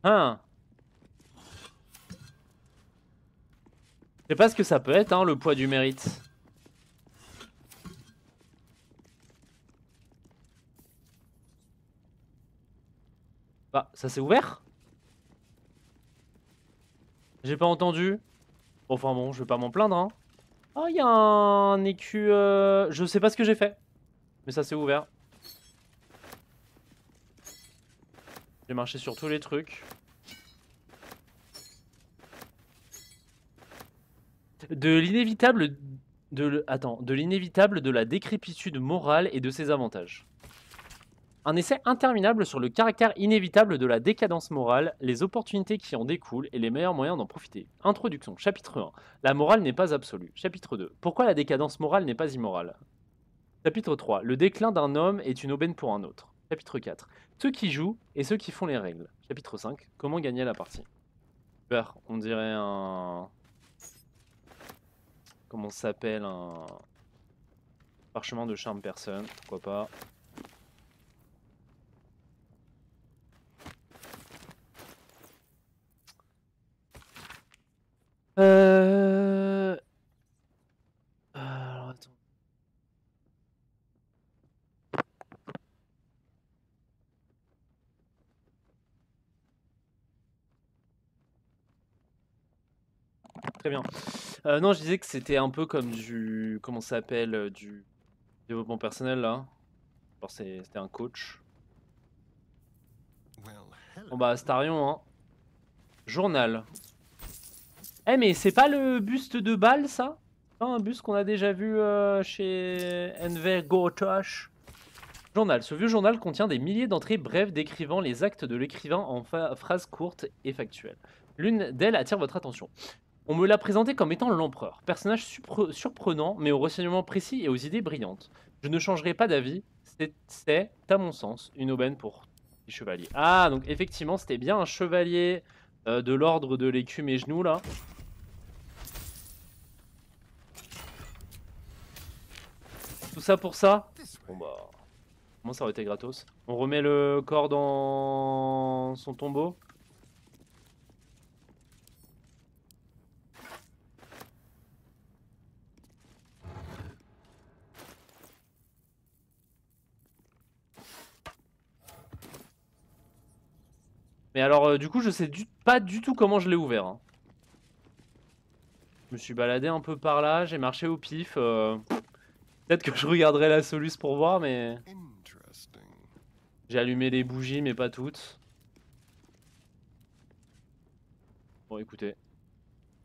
Hein? Je sais pas ce que ça peut être, hein, le poids du mérite. Bah, ça s'est ouvert? J'ai pas entendu. Enfin bon, je vais pas m'en plaindre, hein. Ah, il y a un écu... Je sais pas ce que j'ai fait. Mais ça s'est ouvert. J'ai marché sur tous les trucs. De l'inévitable... de l'inévitable de la décrépitude morale et de ses avantages. Un essai interminable sur le caractère inévitable de la décadence morale, les opportunités qui en découlent et les meilleurs moyens d'en profiter. Introduction, chapitre 1. La morale n'est pas absolue. Chapitre 2. Pourquoi la décadence morale n'est pas immorale. Chapitre 3. Le déclin d'un homme est une aubaine pour un autre. Chapitre 4. Ceux qui jouent et ceux qui font les règles. Chapitre 5. Comment gagner la partie. Super, on dirait un... Comment ça s'appelle, un... Parchemin de charme personne, pourquoi pas. Alors attends. Très bien. Non, je disais que c'était un peu comme du... Comment ça s'appelle, du développement personnel, là. Genre c'était un coach. Bon bah, Astarion, hein. Journal. Eh mais c'est pas le buste de Bâle, ça? Pas un buste qu'on a déjà vu chez Enver Gotosh. Journal. Ce vieux journal contient des milliers d'entrées brèves décrivant les actes de l'écrivain en phrases courtes et factuelles. L'une d'elles attire votre attention. On me l'a présenté comme étant l'empereur, personnage surprenant mais aux renseignements précis et aux idées brillantes. Je ne changerai pas d'avis, c'est, à mon sens, une aubaine pour les chevaliers. Ah, donc effectivement, c'était bien un chevalier de l'ordre de l'écume et genoux, là. Tout ça pour ça? Bon bah... Comment ça aurait été gratos? On remet le corps dans son tombeau. Mais alors du coup je sais pas du tout comment je l'ai ouvert. Hein. Je me suis baladé un peu par là, j'ai marché au pif. Peut-être que je regarderai la soluce pour voir, mais... J'ai allumé les bougies, mais pas toutes. Bon, écoutez.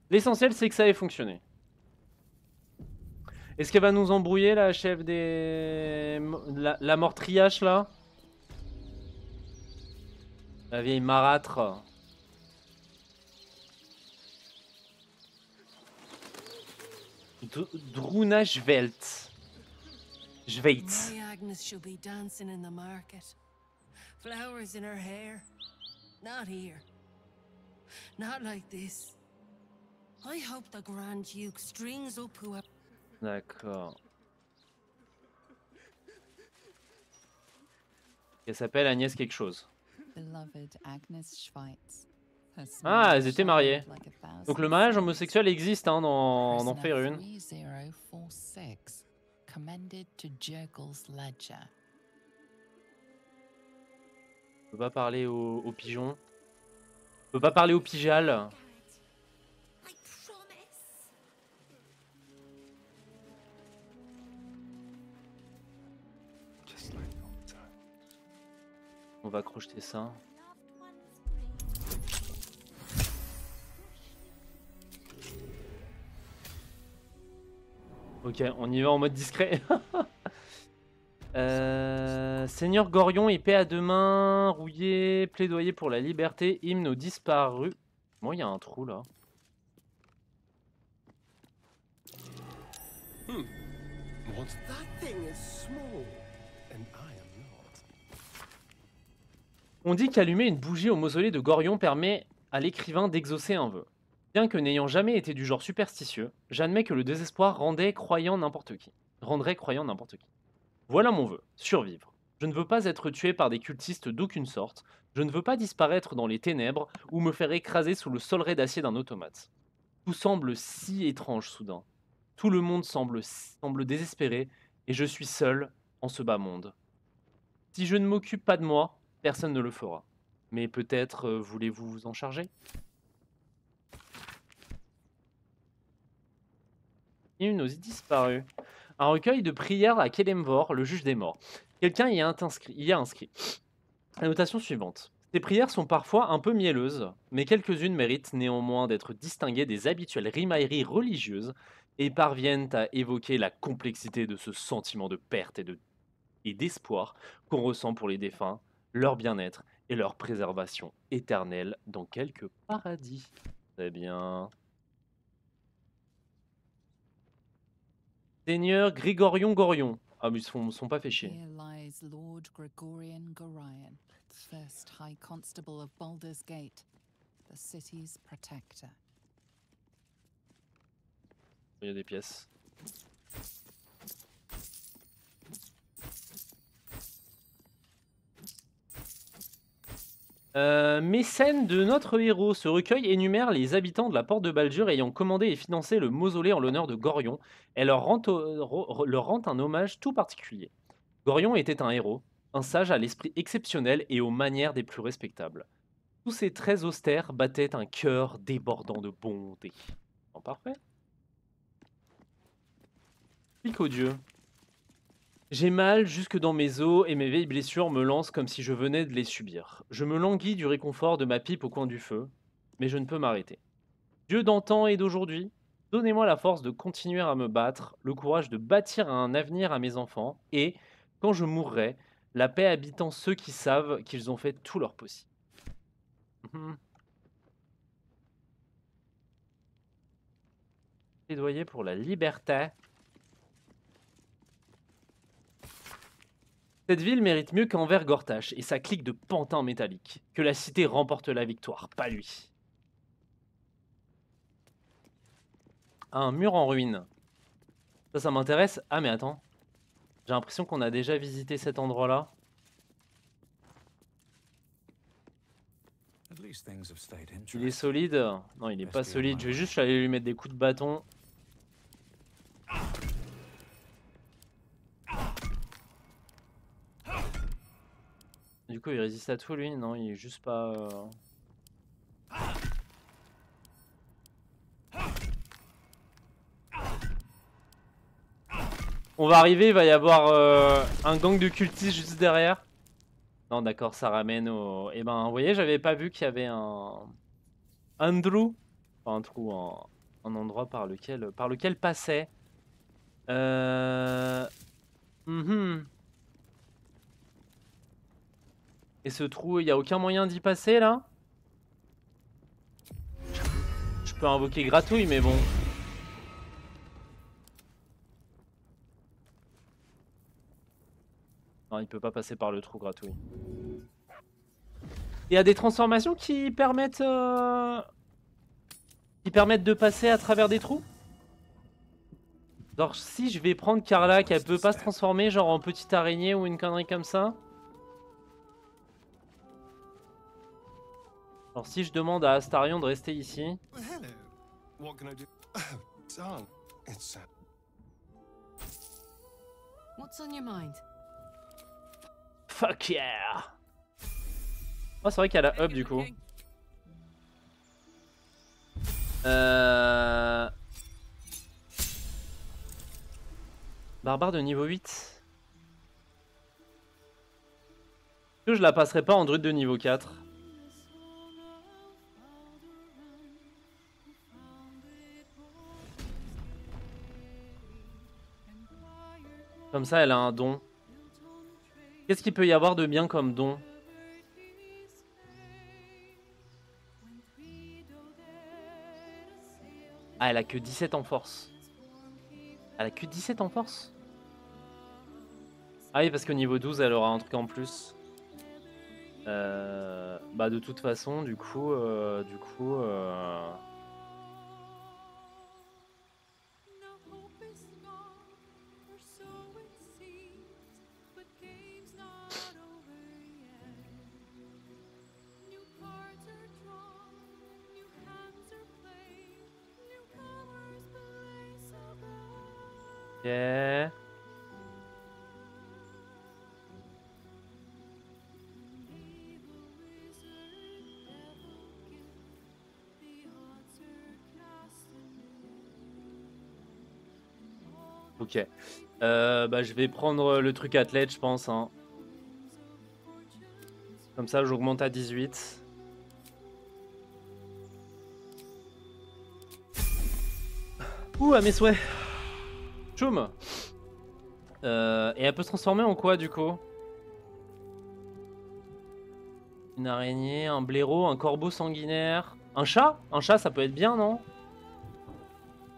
L'essentiel, c'est que ça ait fonctionné. Est-ce qu'elle va nous embrouiller, la chef des... La meurtriache, là? La vieille marâtre. Druna Schwelt. Schweitz. My Agnes shall be dancing in the market. Flowers in her hair. Not here. Not like this. I hope the Grand Duke strings up whoever... D'accord. Elle s'appelle Agnès quelque chose. Beloved Agnes Schweitz. Her Ah, smile elles étaient mariées. shined like a Donc le thousand mariage suns. homosexuel existe hein, dans Prisoner Faerun. 3046, commended to Jurgil's ledger. On peut pas parler au pigeon. On peut pas parler au pijal. On va crocheter ça. Ok, on y va en mode discret. Seigneur Gorion, épée à deux mains, rouillé, plaidoyer pour la liberté, hymne aux disparus. Moi, il y a un trou là. That thing is small, and I am not. On dit qu'allumer une bougie au mausolée de Gorion permet à l'écrivain d'exaucer un vœu. Bien que n'ayant jamais été du genre superstitieux, j'admets que le désespoir rendrait croyant n'importe qui. Voilà mon vœu, survivre. Je ne veux pas être tué par des cultistes d'aucune sorte, je ne veux pas disparaître dans les ténèbres ou me faire écraser sous le soleil d'acier d'un automate. Tout semble si étrange soudain. Tout le monde semble désespéré et je suis seul en ce bas monde. Si je ne m'occupe pas de moi, personne ne le fera. Mais peut-être voulez-vous vous en charger? Une aux disparus. Un recueil de prières à Kelemvor, le juge des morts. Quelqu'un y a inscrit. La notation suivante. Ces prières sont parfois un peu mielleuses, mais quelques-unes méritent néanmoins d'être distinguées des habituelles rimailleries religieuses et parviennent à évoquer la complexité de ce sentiment de perte et d'espoir qu'on ressent pour les défunts, leur bien-être et leur préservation éternelle dans quelque paradis. Très bien. Seigneur Grégorion Gorion. Ah, mais ils sont pas fait chier. Here lies Lord Gregorian Gorion, first High Constable of Baldur's Gate, the city's protector. Il y a des pièces. Mécène de notre héros. Ce recueil énumère les habitants de la porte de Baldur ayant commandé et financé le mausolée en l'honneur de Gorion et leur rend un hommage tout particulier. Gorion était un héros, un sage à l'esprit exceptionnel et aux manières des plus respectables. Tous ses traits austères battaient un cœur débordant de bonté. Oh, parfait. Clique au dieu. J'ai mal jusque dans mes os et mes vieilles blessures me lancent comme si je venais de les subir. Je me languis du réconfort de ma pipe au coin du feu, mais je ne peux m'arrêter. Dieu d'antan et d'aujourd'hui, donnez-moi la force de continuer à me battre, le courage de bâtir un avenir à mes enfants et, quand je mourrai, la paix habitant ceux qui savent qu'ils ont fait tout leur possible. Plaidoyer pour la liberté. Cette ville mérite mieux qu'Envers Gortash et sa clique de pantins métalliques. Que la cité remporte la victoire, pas lui. Un mur en ruine. Ça m'intéresse. Ah mais attends. J'ai l'impression qu'on a déjà visité cet endroit-là. Il est solide. Non, il est pas solide. Je vais juste aller lui mettre des coups de bâton. Du coup, il résiste à tout, lui? Non, il est juste pas... On va arriver, il va y avoir un gang de cultistes juste derrière. Non, d'accord, ça ramène au... Eh ben, vous voyez, j'avais pas vu qu'il y avait un trou. Enfin, un trou, un endroit par lequel passait. Et ce trou, il n'y a aucun moyen d'y passer là? Je peux invoquer Gratouille, mais bon. Non, il peut pas passer par le trou, Gratouille. Il y a des transformations qui permettent de passer à travers des trous? Genre, si je vais prendre Karlach, elle peut pas se transformer genre en petite araignée ou une connerie comme ça? Alors si je demande à Astarion de rester ici. Well, hello. What can I do? Oh, darn. It's What's on your mind? Fuck yeah. Oh, c'est vrai qu'elle a up du coup. Barbare de niveau 8. Que je la passerai pas en druide de niveau 4. Comme ça, elle a un don. Qu'est-ce qu'il peut y avoir de bien comme don? Ah, elle a que 17 en force. Elle a que 17 en force? Ah oui, parce qu'au niveau 12, elle aura un truc en plus. Bah de toute façon, du coup... Ok. Ok. Bah, je vais prendre le truc athlète, je pense. Hein. Comme ça, j'augmente à 18. Ouh, à mes souhaits. Choum. Et elle peut se transformer en quoi, du coup? Une araignée, un blaireau, un corbeau sanguinaire. Un chat? Un chat, ça peut être bien, non?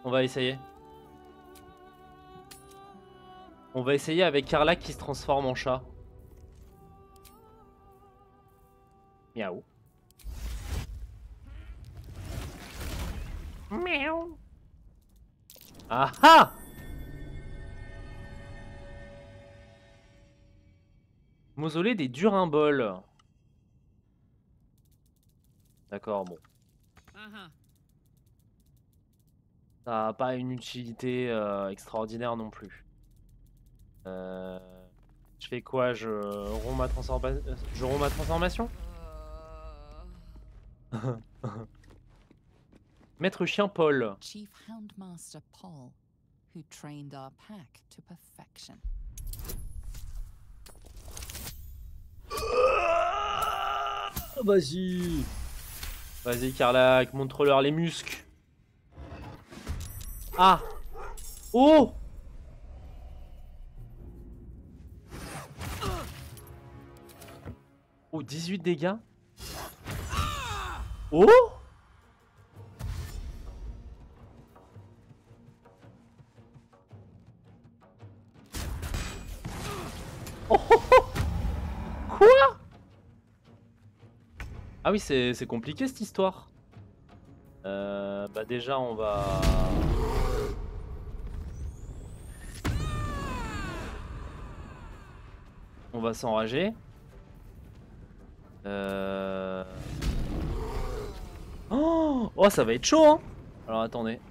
On va essayer. On va essayer avec Carla qui se transforme en chat. Miaou. Miaou. Ah ah! Mausolée des Durimboles. D'accord, bon. Ça n'a pas une utilité extraordinaire non plus. Je fais quoi? Je romps ma transformation? Maître chien Paul. Chief Houndmaster Paul, who trained our pack to perfection. Vas-y. Vas-y Carlac, montre-leur les muscles. Ah. Oh. Oh, 18 dégâts. Oh. Oh. Quoi? Ah oui, c'est compliqué cette histoire. Bah déjà on va... On va s'enrager. Oh, ça va être chaud, hein. Alors attendez.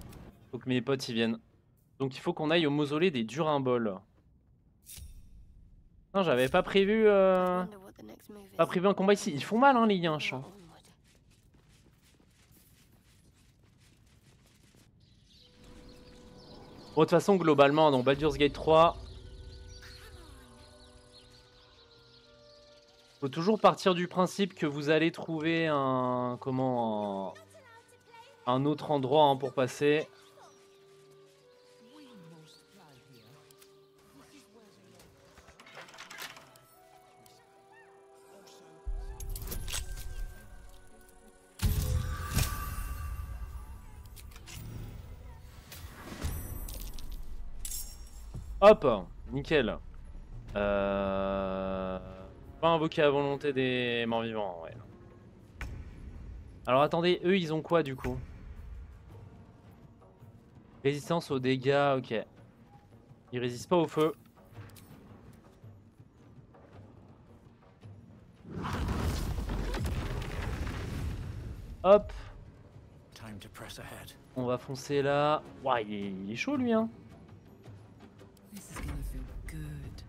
Faut que mes potes y viennent. Donc il faut qu'on aille au mausolée des Durimboles. Non, j'avais pas prévu... Pas prévu un combat ici. Ils font mal, hein, les yinches. Hein. Bon, de toute façon, globalement, dans Baldur's Gate 3... Faut toujours partir du principe que vous allez trouver un... Comment... Un autre endroit hein, pour passer. Hop, nickel. Pas invoquer la volonté des morts vivants, ouais. Alors attendez, eux ils ont quoi du coup? Résistance aux dégâts, ok. Ils résistent pas au feu. Hop. Time to press ahead. On va foncer là. Ouah, il est chaud lui hein. This is gonna feel good.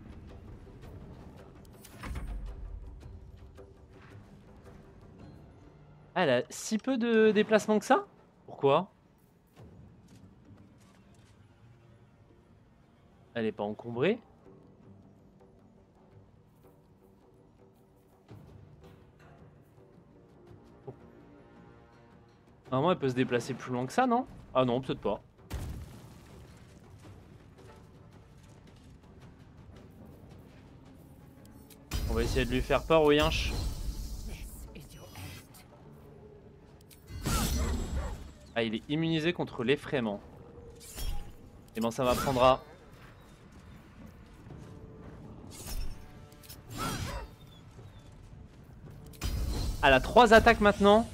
Ah, elle a si peu de déplacement que ça? Pourquoi? Elle est pas encombrée? Normalement, elle peut se déplacer plus loin que ça, non? Ah non, peut-être pas. On va essayer de lui faire peur au yinche. Ah, il est immunisé contre l'effraiement. Et ben ça m'apprendra. Elle a 3 attaques maintenant.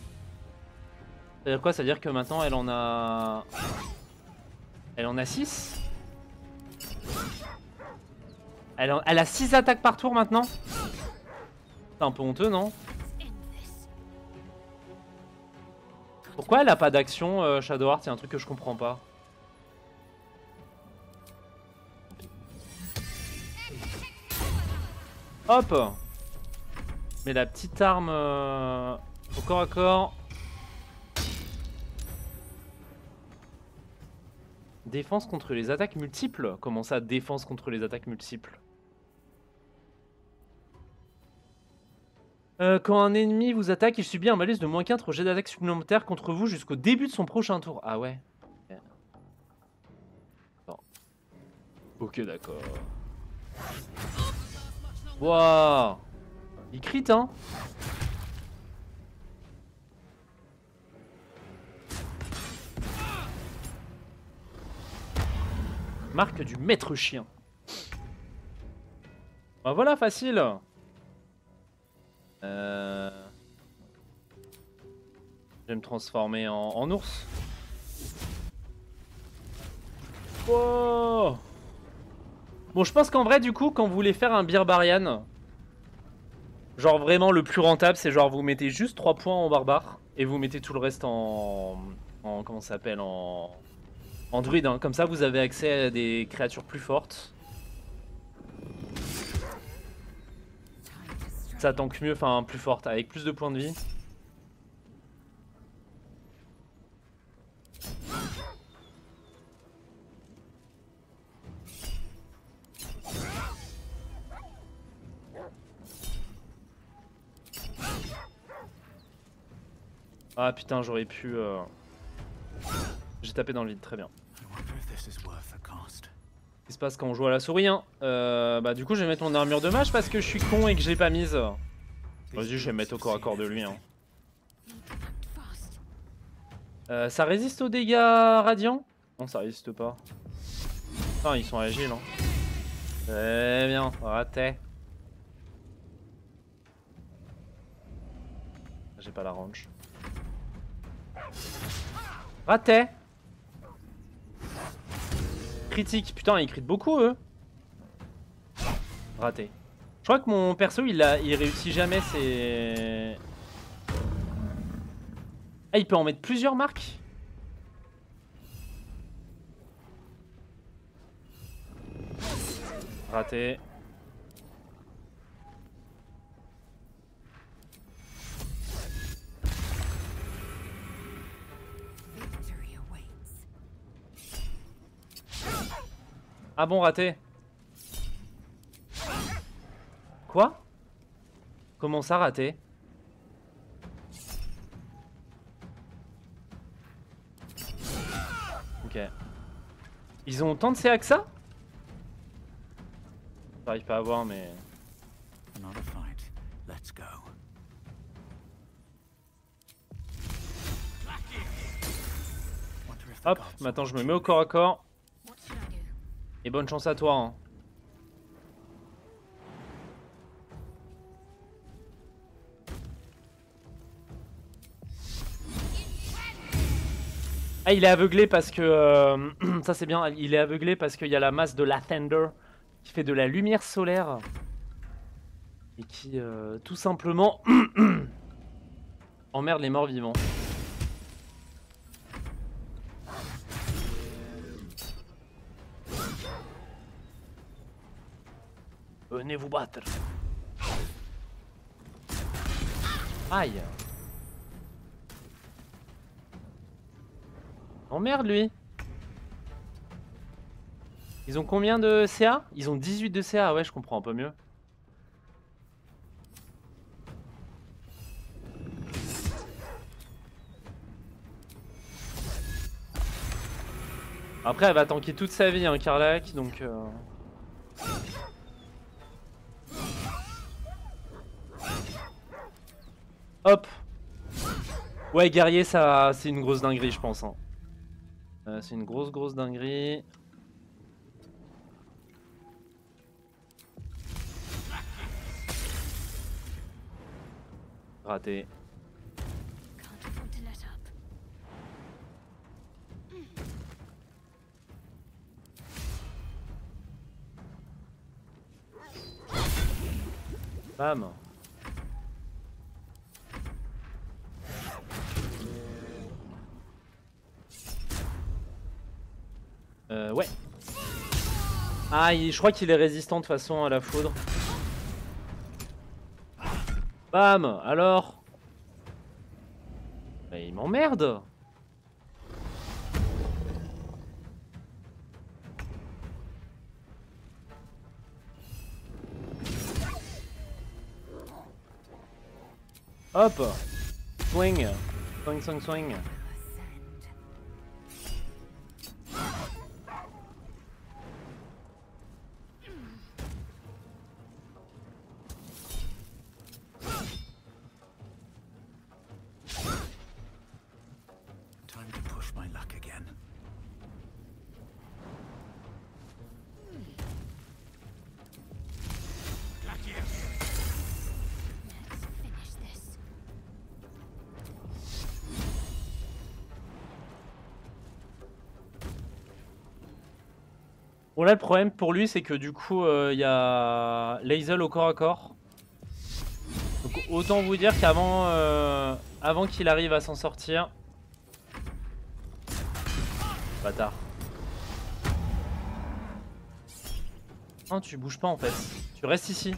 Ça veut dire quoi? Ça veut dire que maintenant elle en a... Elle en a 6. Elle a 6 attaques par tour maintenant. C'est un peu honteux, non? Pourquoi elle a pas d'action, Shadowheart? C'est un truc que je comprends pas. Hop! Mais la petite arme au corps à corps. Défense contre les attaques multiples? Comment ça, défense contre les attaques multiples? Quand un ennemi vous attaque, il subit un malus de -4 au jet d'attaque supplémentaire contre vous jusqu'au début de son prochain tour. Ah ouais. Non. Ok, d'accord. Waouh. Il crit, hein. Marque du maître chien. Bah voilà, facile. Je vais me transformer en ours. Wow. Bon, je pense qu'en vrai, du coup, quand vous voulez faire un Birbarian, genre vraiment le plus rentable, c'est genre vous mettez juste 3 points en barbare et vous mettez tout le reste en comment ça s'appelle, en druide. Hein. Comme ça, vous avez accès à des créatures plus fortes. Ça tank mieux, enfin plus forte, avec plus de points de vie. Ah putain, j'aurais pu... J'ai tapé dans le vide, très bien. Qu'est-ce qui se passe quand on joue à la souris hein? Bah du coup je vais mettre mon armure de mage parce que je suis con et que je l'ai pas mise. Vas-y, je vais mettre au corps à corps de lui. Hein. Ça résiste aux dégâts radiants? Non, ça résiste pas. Putain, ils sont agiles. Hein. Très bien, raté. J'ai pas la range. Raté. Critique, putain, ils critent beaucoup eux. Raté. Je crois que mon perso il réussit jamais ses... Ah, il peut en mettre plusieurs marques. Raté. Ah bon, raté. Quoi? Comment ça, raté? Ok. Ils ont tant de CA que ça? J'arrive pas à voir, mais... Hop, maintenant je me mets au corps à corps. Et bonne chance à toi. Hein. Ah, il est aveuglé parce que... ça c'est bien, il est aveuglé parce qu'il y a la masse de Lathander qui fait de la lumière solaire. Et qui, tout simplement, emmerde les morts vivants. Venez vous battre. Aïe. Emmerde lui. Ils ont combien de CA? Ils ont 18 de CA, ouais je comprends un peu mieux. Après elle va tanker toute sa vie hein, Karlach, donc... Hop. Ouais guerrier ça c'est une grosse dinguerie je pense. Hein. C'est une grosse dinguerie. Raté. Bam. Ouais. Ah, je crois qu'il est résistant de toute façon à la foudre. Bam. Alors. Mais il m'emmerde. Hop. Swing. Swing. Time to push my luck again. Bon là le problème pour lui c'est que du coup il y a Lae'zel au corps à corps. Donc autant vous dire qu'avant avant qu'il arrive à s'en sortir. Bâtard. Non tu bouges pas en fait. Tu restes ici.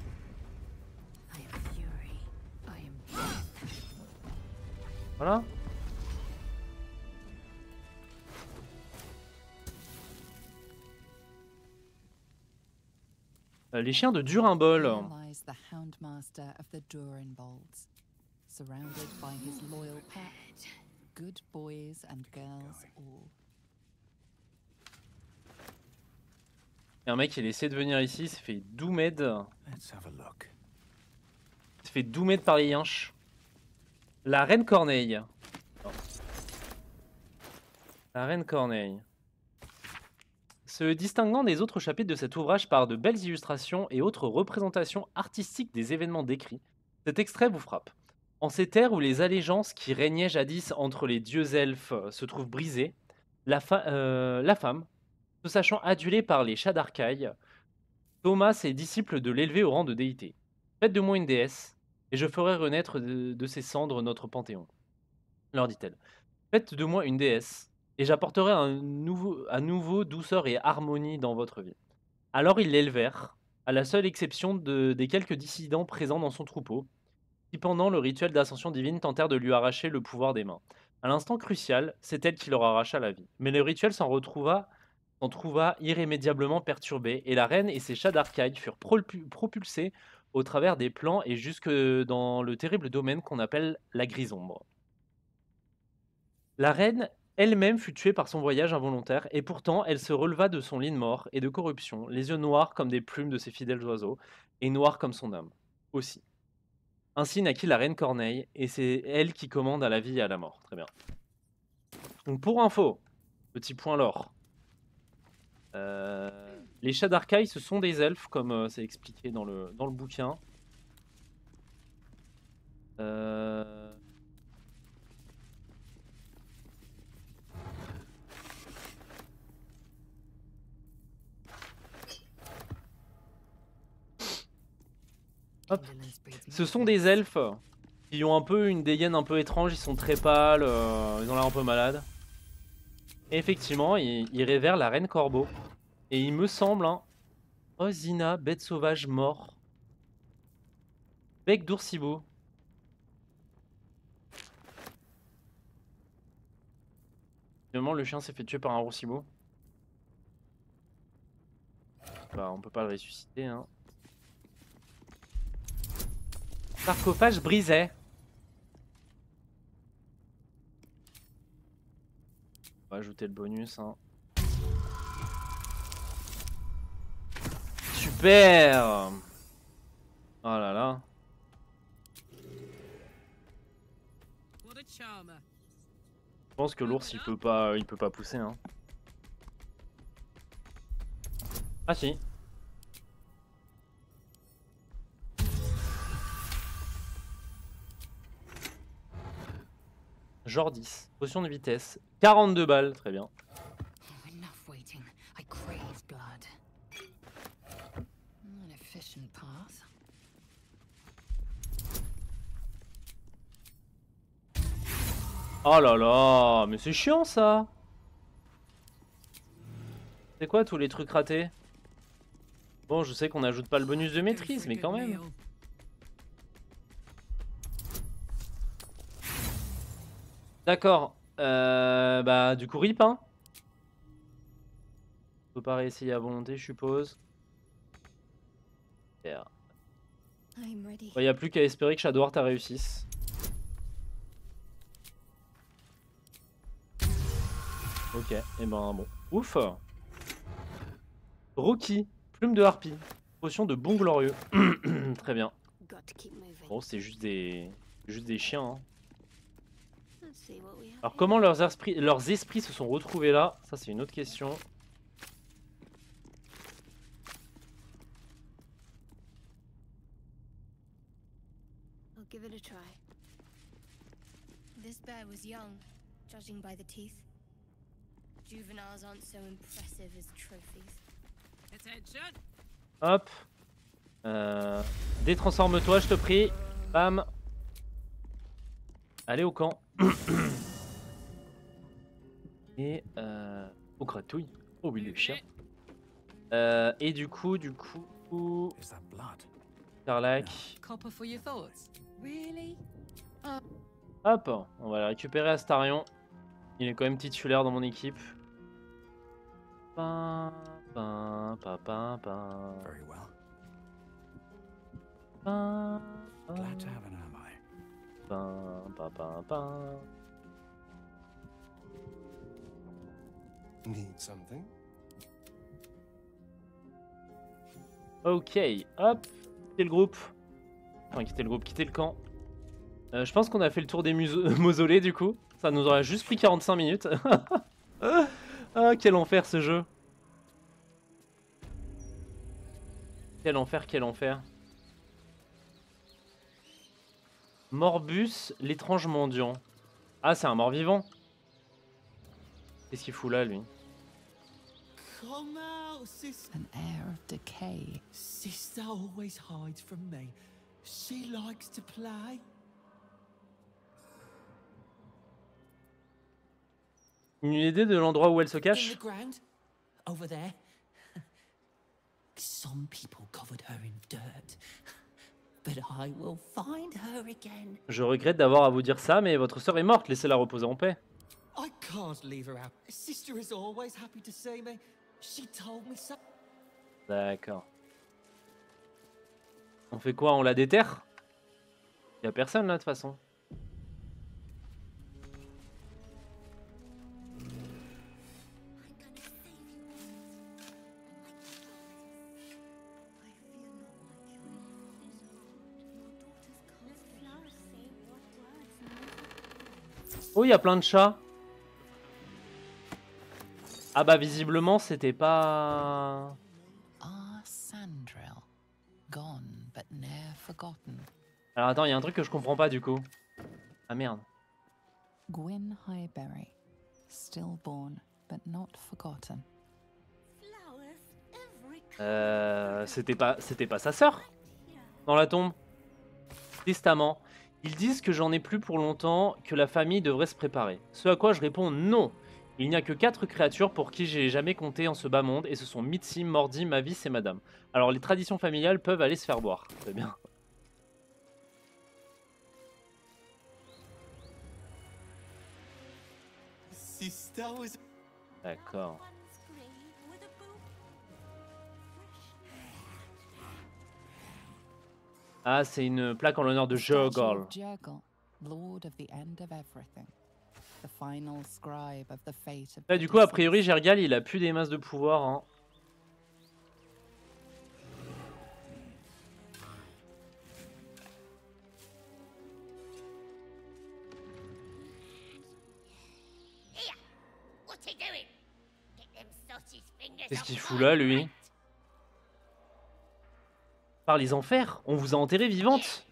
Voilà. Les chiens de Durimbol. Lies the Houndmaster of the Durinbolds, surrounded by his loyal pack, good boys and girls all. Et un mec il essaie de venir ici, il s'est fait doumed. Let's have a look. Il s'est fait doumed par les yinches. La reine Corneille. Oh. La reine Corneille. Se distinguant des autres chapitres de cet ouvrage par de belles illustrations et autres représentations artistiques des événements décrits, cet extrait vous frappe. En ces terres où les allégeances qui régnaient jadis entre les dieux elfes se trouvent brisées, la femme, se sachant adulée par les Shadarkai, Thomas ses disciples de l'élever au rang de déité. Faites de moi une déesse, et je ferai renaître de ses cendres notre panthéon. Leur dit-elle. Faites de moi une déesse, et j'apporterai à nouveau douceur et harmonie dans votre vie. Alors ils l'élevèrent, à la seule exception des quelques dissidents présents dans son troupeau, qui pendant le rituel d'ascension divine tentèrent de lui arracher le pouvoir des mains. À l'instant crucial, c'est elle qui leur arracha la vie. Mais le rituel s'en trouva irrémédiablement perturbé, et la reine et ses Shadarkai furent propulsés au travers des plans et jusque dans le terrible domaine qu'on appelle la Grisombre. La reine elle-même fut tuée par son voyage involontaire, et pourtant elle se releva de son lit de mort et de corruption, les yeux noirs comme des plumes de ses fidèles oiseaux, et noirs comme son âme, aussi. Ainsi naquit la reine Corneille, et c'est elle qui commande à la vie et à la mort. Très bien. Donc pour info, petit point lore. Les Shadarkai, ce sont des elfes, comme c'est expliqué dans le bouquin. Hop. Ce sont des elfes qui ont un peu une dégaine un peu étrange, ils sont très pâles, ils ont l'air un peu malades. Et effectivement, ils révèrent la reine Corbeau. Et il me semble, hein, Oh, Zina, bête sauvage mort. Bec d'oursibou. Finalement, le chien s'est fait tuer par un oursibou. Bah, on peut pas le ressusciter, hein. Sarcophage brisé. On va ajouter le bonus, hein. Super. Oh là là. Je pense que l'ours il peut pas pousser, hein. Ah si. Genre 10. Potion de vitesse. 42 balles, très bien. Enough waiting. I crave blood. An efficient path. Oh là là, mais c'est chiant ça. C'est quoi tous les trucs ratés? Bon, je sais qu'on n'ajoute pas le bonus de maîtrise, mais quand même. D'accord. Bah, du coup, rip, hein. Faut pas réessayer à volonté, je suppose. Il n'y a plus qu'à espérer que Shadowheart réussisse. Ok, et ben bon. Ouf. Rocky, plume de harpie, potion de bon glorieux. Très bien. Bon, c'est juste des chiens, hein. Alors comment leurs esprits se sont retrouvés là? Ça c'est une autre question. I'll give it a try. This bear was young, judging by the teeth. Juveniles aren't so impressive as trophies. Attention! Hop. Détransforme-toi, je te prie. Bam. Allez au camp. Et au gratouille. Oh oui, le chien. Et du coup. Carlac. Copper for your thoughts. Really? Hop, on va la récupérer Astarion. Il est quand même titulaire dans mon équipe. Very well. Glad to have an ally. Need something? Ok, hop, quitter le groupe. Enfin, quitter le groupe, quitter le camp. Je pense qu'on a fait le tour des mausolées du coup. Ça nous aurait juste pris 45 minutes. Ah, quel enfer ce jeu. Quel enfer, quel enfer. Morbus, l'étrange mendiant. Ah, c'est un mort-vivant. Qu'est-ce qu'il fout là, lui? Come out, sister. An air of decay. Sister always hides from me. She likes to play. Une idée de l'endroit où elle se In cache? the ground, over there. Some people covered her in dirt, but I will find her again. Je regrette d'avoir à vous dire ça, mais votre sœur est morte. Laissez-la reposer en paix. I can't leave her out. Sister is always happy to see me. She told me so. D'accord. On fait quoi? On la déterre? Y'a personne là de toute façon. Oh, il y a plein de chats. Ah bah visiblement c'était pas... Ah, Sandrill. Gone, but ne'er forgotten. Alors attends, il y a un truc que je comprends pas du coup. Ah merde. Gwyn Highberry. Stillborn, but not forgotten. C'était pas sa sœur dans la tombe. Testament. Ils disent que j'en ai plus pour longtemps, que la famille devrait se préparer. Ce à quoi je réponds non. Il n'y a que 4 créatures pour qui j'ai jamais compté en ce bas monde, et ce sont Mitzi, Mordi, Mavis et Madame. Alors les traditions familiales peuvent aller se faire boire. Très bien. D'accord. Ah, c'est une plaque en l'honneur de Jurgle. Là, du coup, a priori, Jergal, il a plus des masses de pouvoir. Hein. Qu'est-ce qu'il fout là, lui? Par les enfers, on vous a enterré vivante.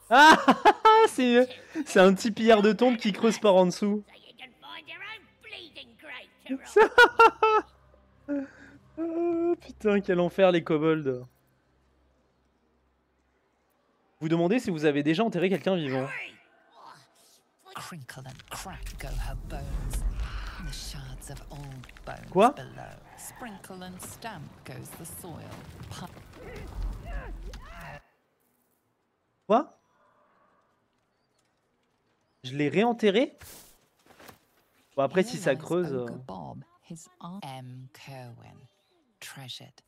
Ah, c'est un petit pillard de tombe qui creuse par en dessous. Oh, putain, quel enfer les kobolds. Vous demandez si vous avez déjà enterré quelqu'un vivant. Crinkle and crack go her bones. The shards of old bones Quoi? below. Sprinkle and stamp goes the soil. Quoi? Je l'ai réenterré? Bon, après, si ça creuse... Bob, his M. Kerwin, treasured.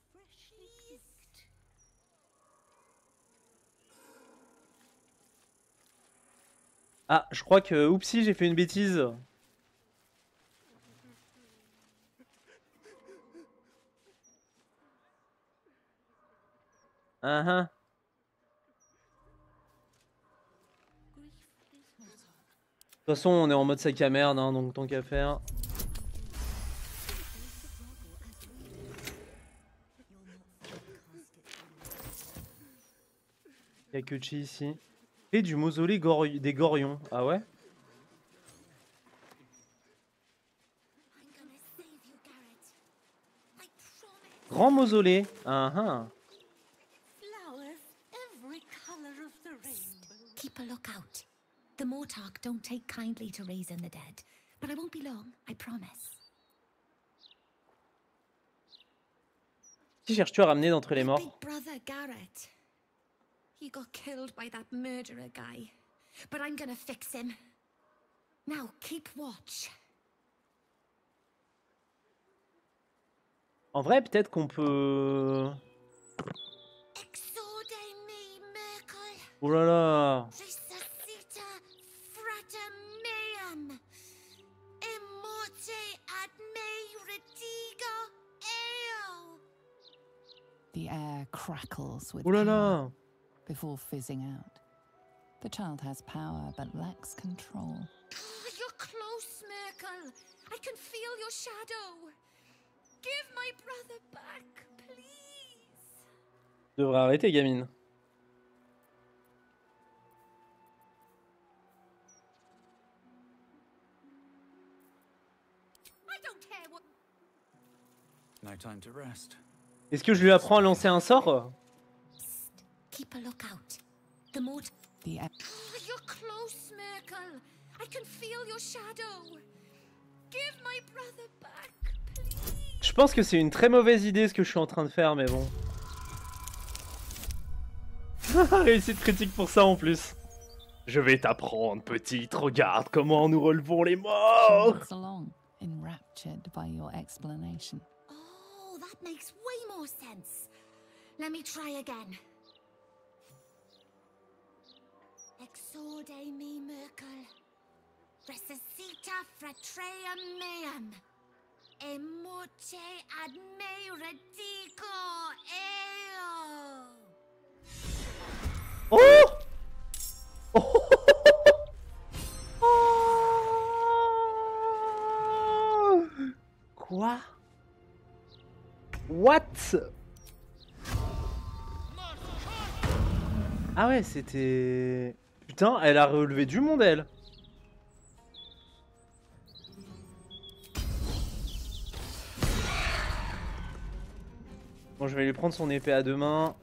Ah, je crois que... Oupsie, j'ai fait une bêtise. De toute façon, on est en mode sac à merde, hein, donc tant qu'à faire. Y'a que Chi ici. Et du mausolée des Gorions. Ah ouais? Grand mausolée. Keep a lookout. The Mortark don't take kindly to raising the dead, but I won't be long, I promise. Qui cherches-tu à ramener d'entre les morts? Big brother Garrett. He got killed by that murderer guy, but I'm gonna fix him. Now keep watch. En vrai, peut-être qu'on peut... Oh là là. The air crackles with Oh là power là. before fizzing out. The child has power but lacks control. You're close, Merkel. I can feel your shadow. Give my brother back, please. Tu devrais arrêter, gamine. I don't care what. No time to rest. Est-ce que je lui apprends à lancer un sort? Keep a lookout. The mort. The You're close, Merkel. I can feel your shadow. Give my brother back, please. Je pense que c'est une très mauvaise idée ce que je suis en train de faire, mais bon. Réussite critique pour ça en plus. Je vais t'apprendre, petite. Regarde comment nous relevons les morts. along, enraptured by your explanation. Oh, that makes way more sense. Let me try again. Exorde me, Merkel. Resuscita fratrea meam. Emote ad me redico eo. Oh! Quoi? What? Ah ouais, c'était... Putain, elle a relevé du monde, elle. Bon, je vais lui prendre son épée à deux mains.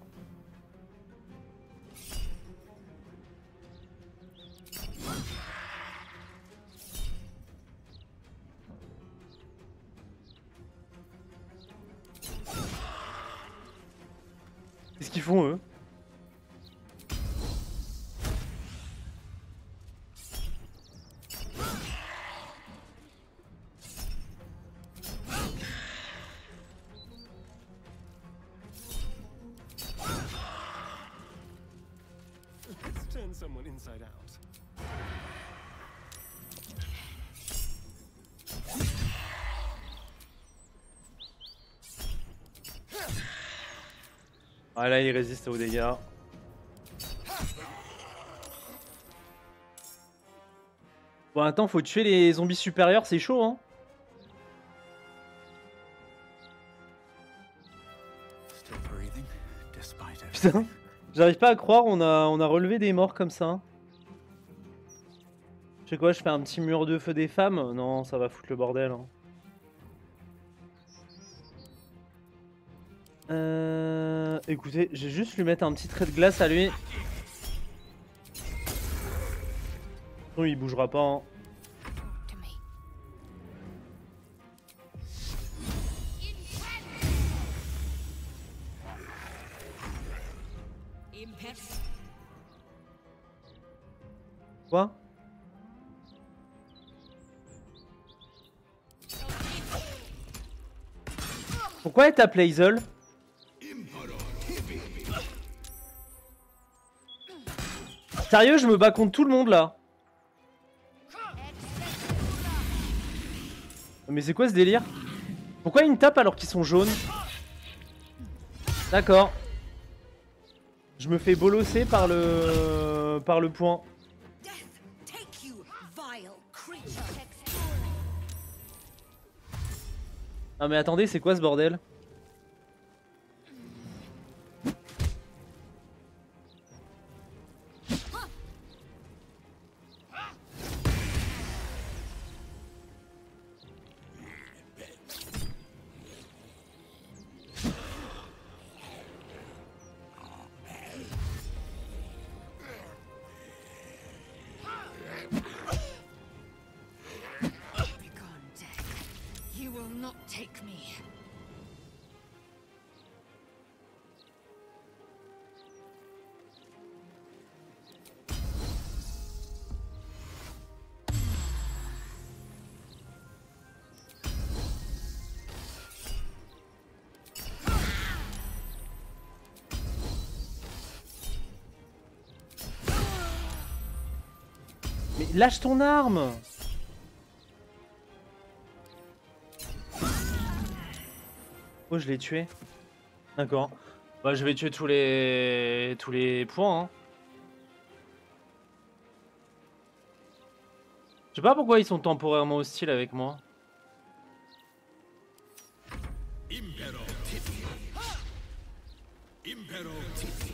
Qu'est-ce qu'ils font eux? Let's turn someone inside out. Ah là, il résiste aux dégâts. Bon, attends, faut tuer les zombies supérieurs, c'est chaud, hein. Still breathing, despite Putain, j'arrive pas à croire, on a relevé des morts comme ça. Je sais quoi, je fais un petit mur de feu des femmes? Non, ça va foutre le bordel. Hein. Écoutez, je vais juste lui mettre un petit trait de glace à lui. Non, il bougera pas. Hein. Quoi? Pourquoi elle tape Hazel? Sérieux, je me bats contre tout le monde là. Mais c'est quoi ce délire? Pourquoi ils me tapent alors qu'ils sont jaunes? D'accord. Je me fais bolosser par le point. Ah mais attendez, c'est quoi ce bordel? Mais lâche ton arme! Oh, je l'ai tué. D'accord. Bah, je vais tuer tous les points. Hein. Je sais pas pourquoi ils sont temporairement hostiles avec moi. Impero Tipi. Impero Tipi.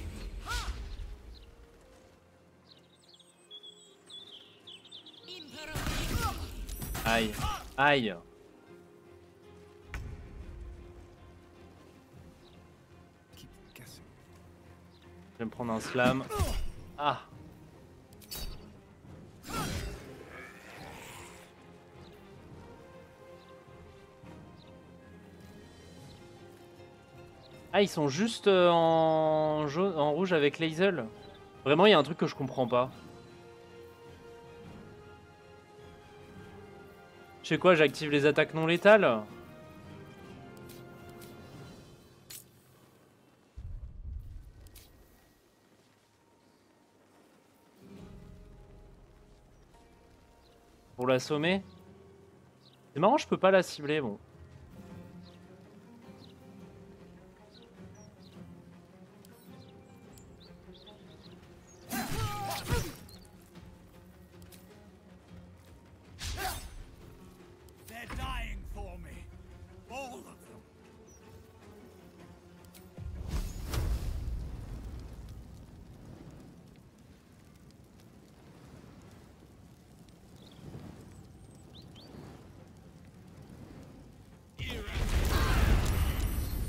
Aïe. Aïe. Je vais me prendre un slam. Ah. Ah, ils sont juste en jaune, en rouge avec Hazel. Vraiment, il y a un truc que je comprends pas. Je sais quoi, j'active les attaques non létales. Pour l'assommer. C'est marrant, je peux pas la cibler, bon.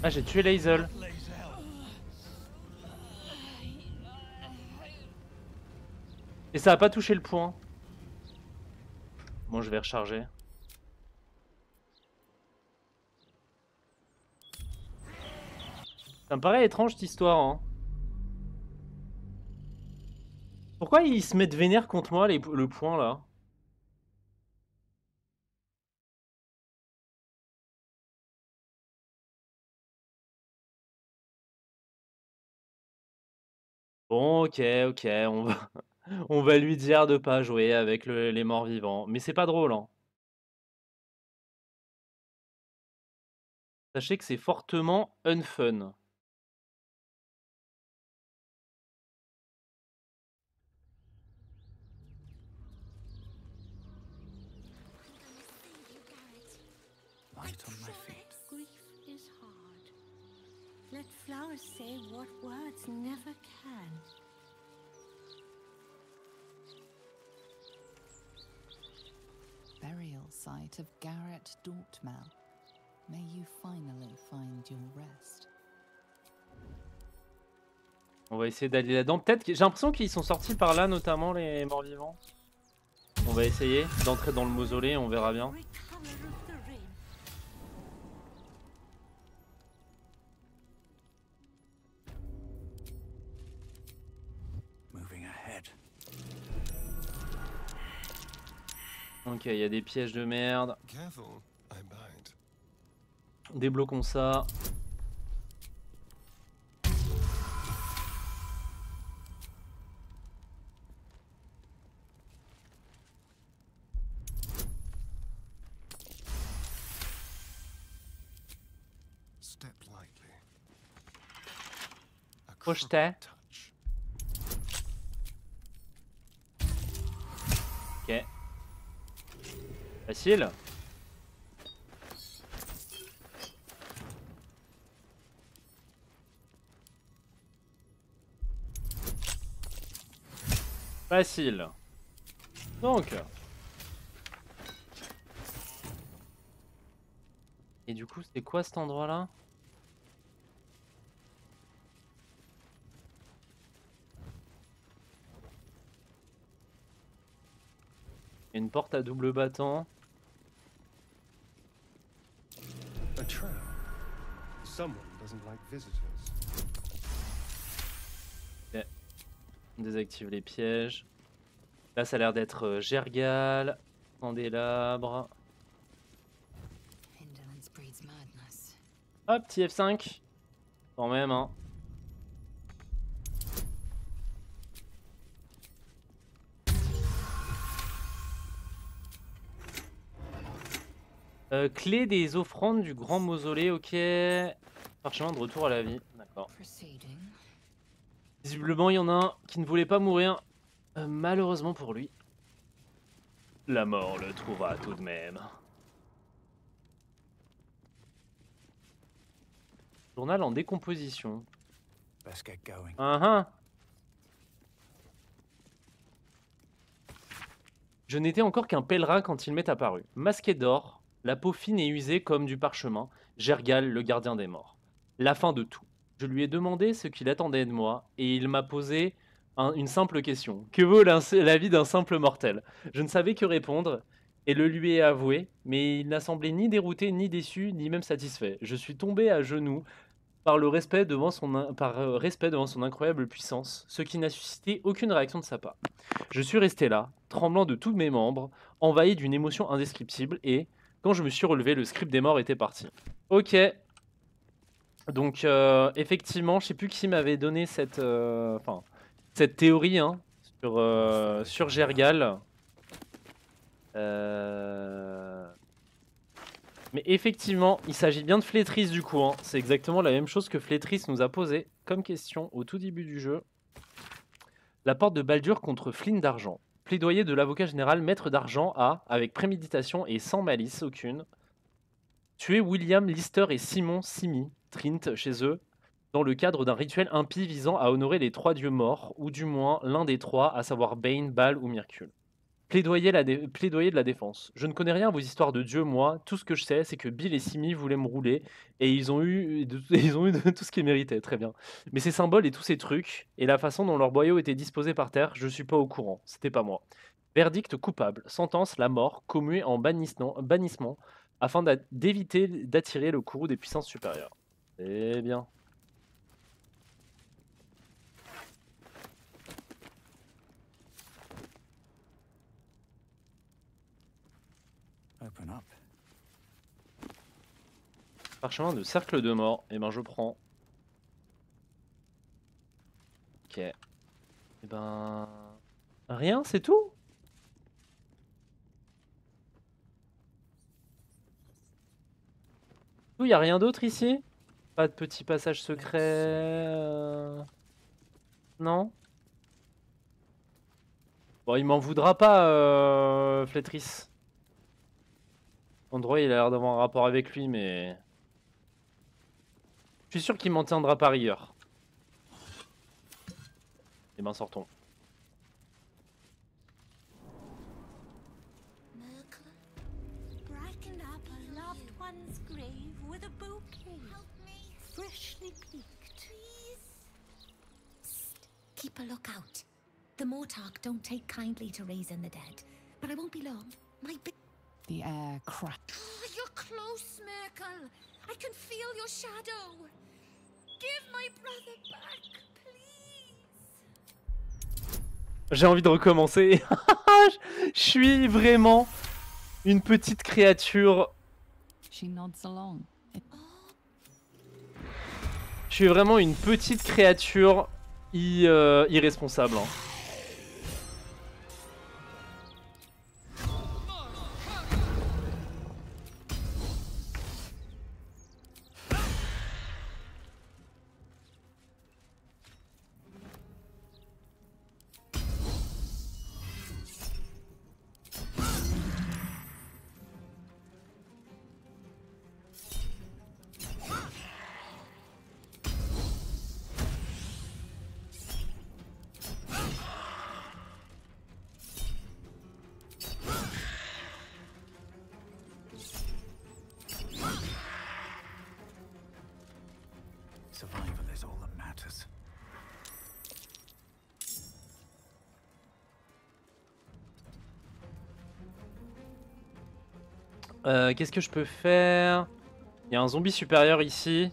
Ah, j'ai tué Hazel. Et ça a pas touché le point. Bon, je vais recharger. Ça me paraît étrange cette histoire, hein. Pourquoi ils se mettent vénère contre moi, le point là? Bon, ok, ok, on va lui dire de pas jouer avec les morts vivants. Mais c'est pas drôle, hein. Sachez que c'est fortement unfun. Light on my feet. Grief is hard. Let flowers say what words never can. Burial site of Garrett Dortmel. May you finally find your rest. On va essayer d'aller là-dedans. Peut-être que j'ai l'impression qu'ils sont sortis par là, notamment les morts vivants. On va essayer d'entrer dans le mausolée, on verra bien. Moving ahead. Ok, il y a des pièges de merde. Careful, I bite. Débloquons ça. Step lightly. Projeté. Ok. Facile. Facile. Donc. Et du coup, c'est quoi cet endroit-là? Une porte à double battant. A trap. Someone doesn't like visitors. Ok. On désactive les pièges. Là, ça a l'air d'être Gergal, candélabre. Indolence breeds madness. Hop, petit F5. Quand même, hein. Clé des offrandes du grand mausolée, ok. Parchemin de retour à la vie, d'accord. Visiblement, il y en a un qui ne voulait pas mourir. Malheureusement pour lui. La mort le trouvera tout de même. Journal en décomposition. Let's get going. Je n'étais encore qu'un pèlerin quand il m'est apparu. Masqué d'or, la peau fine et usée comme du parchemin, Gergal, le gardien des morts. La fin de tout. Je lui ai demandé ce qu'il attendait de moi, et il m'a posé une simple question. Que vaut la vie d'un simple mortel? Je ne savais que répondre, et le lui ai avoué, mais il n'a semblé ni dérouté, ni déçu, ni même satisfait. Je suis tombé à genoux par respect devant son incroyable puissance, ce qui n'a suscité aucune réaction de sa part. Je suis resté là, tremblant de tous mes membres, envahi d'une émotion indescriptible, et quand je me suis relevé, le script des morts était parti. Ok. Donc effectivement, je sais plus qui m'avait donné cette théorie hein, sur Gergal. Mais effectivement, il s'agit bien de Flétris du coup. Hein. C'est exactement la même chose que Flétris nous a posé comme question au tout début du jeu. La porte de Baldur contre Flynn d'Argent. Plaidoyer de l'avocat général Maître d'Argent a, avec préméditation et sans malice aucune, tué William Lister et Simon Simi, Trint, chez eux, dans le cadre d'un rituel impie visant à honorer les 3 dieux morts, ou du moins l'un des 3, à savoir Bane, Baal ou Myrkul. Plaidoyer de la défense. Je ne connais rien à vos histoires de dieux, moi. Tout ce que je sais, c'est que Bill et Simi voulaient me rouler, et ils ont eu tout ce qu'ils méritaient, très bien. Mais ces symboles et tous ces trucs, et la façon dont leurs boyaux étaient disposés par terre, je suis pas au courant. C'était pas moi. Verdict coupable. Sentence, la mort, commuée en bannissement, afin d'éviter d'attirer le courroux des puissances supérieures. Eh bien. Open up. Parchemin de cercle de mort. Et ben je prends. Ok. Et ben... Rien, c'est tout? Il n'y a rien d'autre ici? Pas de petit passage secret Non? Bon, il m'en voudra pas, Flétris. Android, il a l'air d'avoir un rapport avec lui, mais... Je suis sûr qu'il m'en tiendra par rigueur. Et ben, sortons. Brighten up a loved one's grave with a bouquet. Help me. Freshly picked. Please. Psst. Keep a lookout. The Mortarch don't take kindly to raising the dead. But I won't be long. The air cracked. Oh, you're close, Merkel. I can feel your shadow. Give my brother back, please. J'ai envie de recommencer. Je suis vraiment une petite créature. She nods along. Je suis vraiment une petite créature irresponsable. Hein. Survival is all that matters. Qu'est-ce que je peux faire? Il y a un zombie supérieur ici.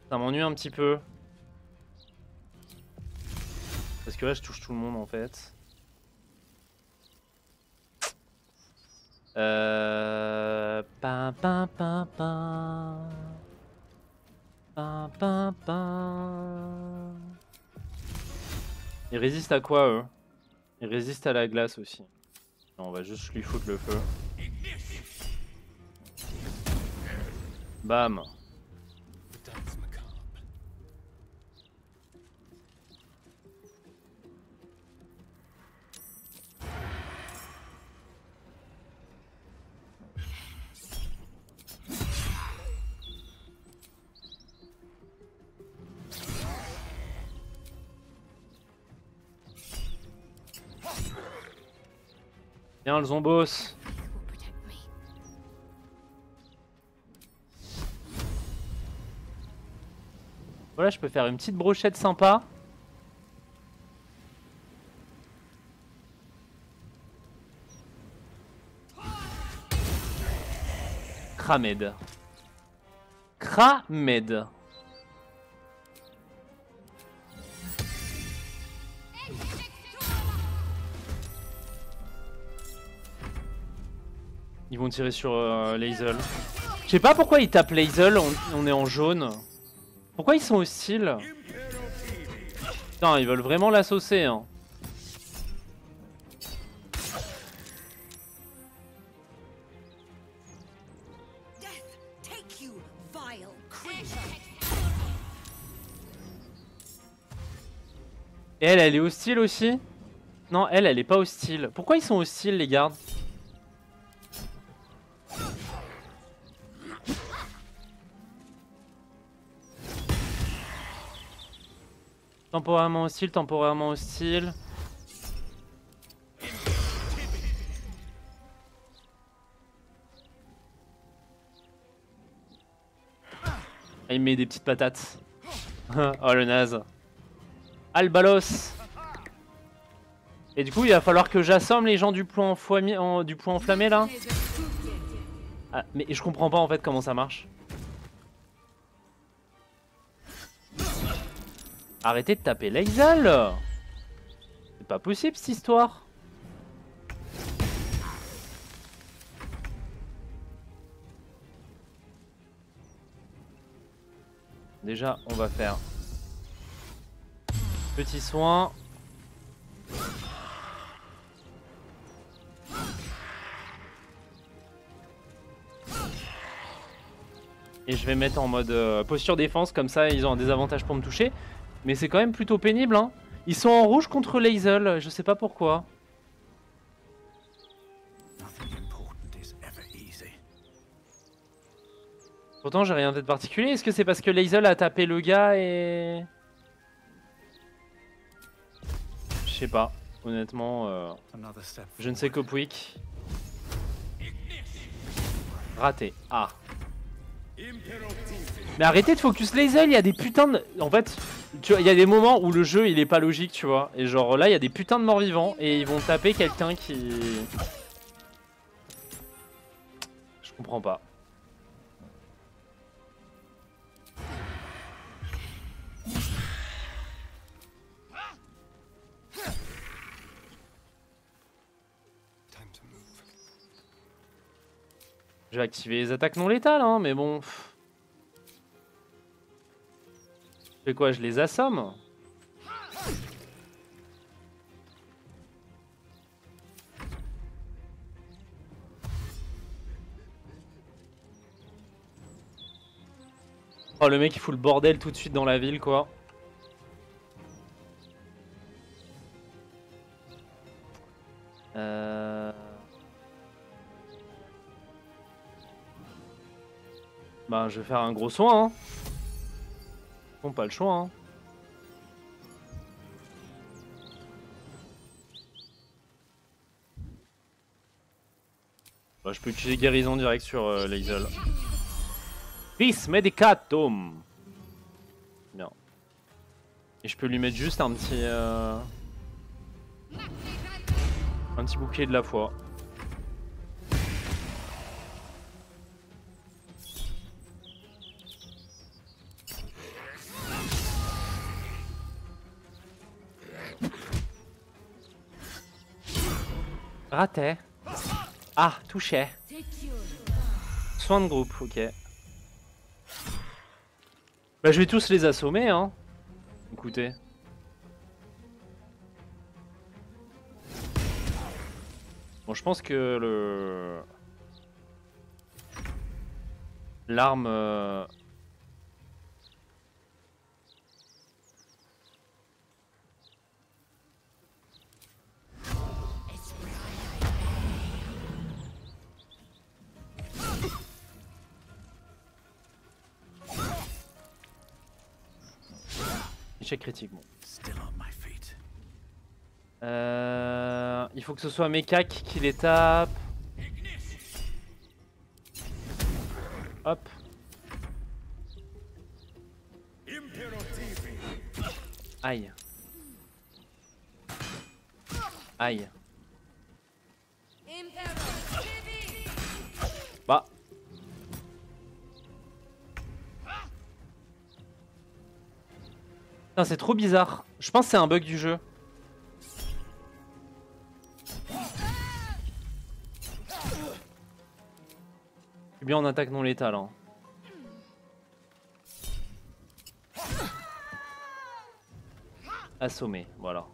Ça m'ennuie un petit peu. Parce que là je touche tout le monde en fait. Pam pam pam pam. Pam pam pam. Ils résistent à quoi eux? Ils résistent à la glace aussi. Non, on va juste lui foutre le feu. Bam. Viens le zombos. Voilà, je peux faire une petite brochette sympa. Kramed. Kramed. Ils vont tirer sur Lae'zel. Je sais pas pourquoi ils tapent Lae'zel, on est en jaune. Pourquoi ils sont hostiles? Putain, ils veulent vraiment la saucer. Hein. Et elle est hostile aussi? Non, elle est pas hostile. Pourquoi ils sont hostiles les gardes? Temporairement hostile, temporairement hostile. Ah, il met des petites patates. Oh le naze. Albalos. Et du coup il va falloir que j'assomme les gens du point enflammé là. Ah, mais je comprends pas en fait comment ça marche. Arrêtez de taper Lae'zel. C'est pas possible cette histoire. Déjà, on va faire petit soin. Et je vais mettre en mode posture défense, comme ça ils ont un désavantage pour me toucher. Mais c'est quand même plutôt pénible, hein. Ils sont en rouge contre Lae'zel, je sais pas pourquoi. Pourtant j'ai rien fait de particulier, est-ce que c'est parce que Lae'zel a tapé le gars et... Je sais pas, honnêtement, je ne sais qu'Opwick. Raté, ah. Mais arrêtez de focus Lae'zel, il y a des putains de... En fait, tu vois, il y a des moments où le jeu il est pas logique, tu vois. Et genre là, il y a des putains de morts vivants et ils vont taper quelqu'un qui... Je comprends pas. Je vais activer les attaques non létales, hein, mais bon... Je fais quoi? Je les assomme? Oh, le mec il fout le bordel tout de suite dans la ville, quoi. Bah, je vais faire un gros soin, hein. Bon, pas le choix, hein. Bah, je peux utiliser guérison direct sur Lae'zel. Vis medicatum. Bien. Et je peux lui mettre juste un petit bouclier de la foi. Raté. Ah, touché. Soin de groupe, ok. Bah, je vais tous les assommer, hein. Écoutez. Bon, je pense que le... L'arme... Échec critique, bon. Il faut que ce soit Mekak qui les tape. Hop. Aïe. Aïe. Bah. Putain, c'est trop bizarre. Je pense que c'est un bug du jeu. Je suis bien en attaque non létale, hein. Assommé, voilà.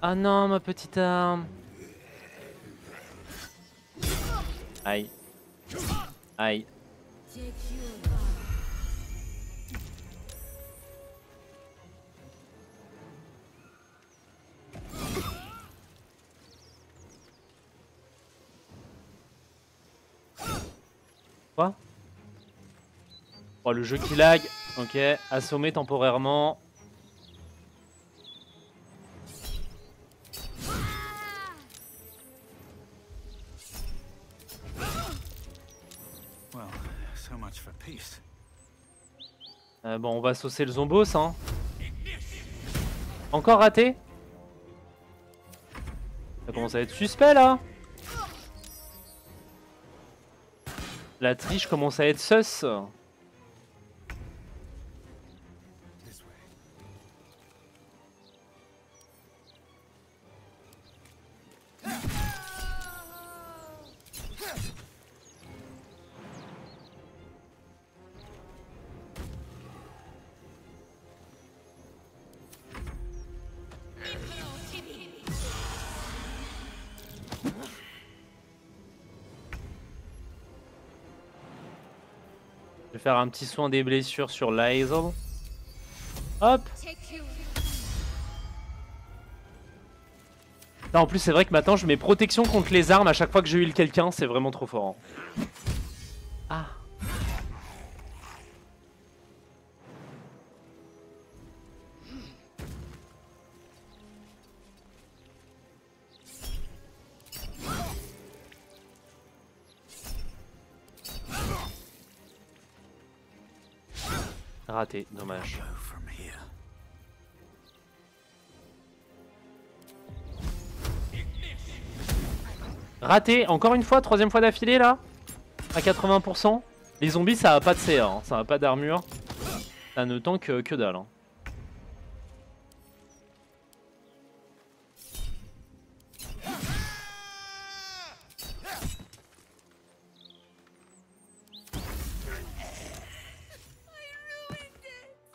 Ah non, ma petite arme. Aïe. Aïe. Quoi? Oh, le jeu qui lag. Ok, assommé temporairement. So much for peace. Bon, on va saucer le zombos, hein. Encore raté? Ça commence à être suspect là. La triche commence à être sus. Je vais faire un petit soin des blessures sur Lae'zel. Hop. Là, en plus, c'est vrai que maintenant, je mets protection contre les armes à chaque fois que je heal quelqu'un. C'est vraiment trop fort. Hein. Ah. Raté, dommage. Raté, encore une fois, troisième fois d'affilée là. À 80%. Les zombies ça a pas de CA, hein, ça a pas d'armure. Ça ne tank que dalle. Hein.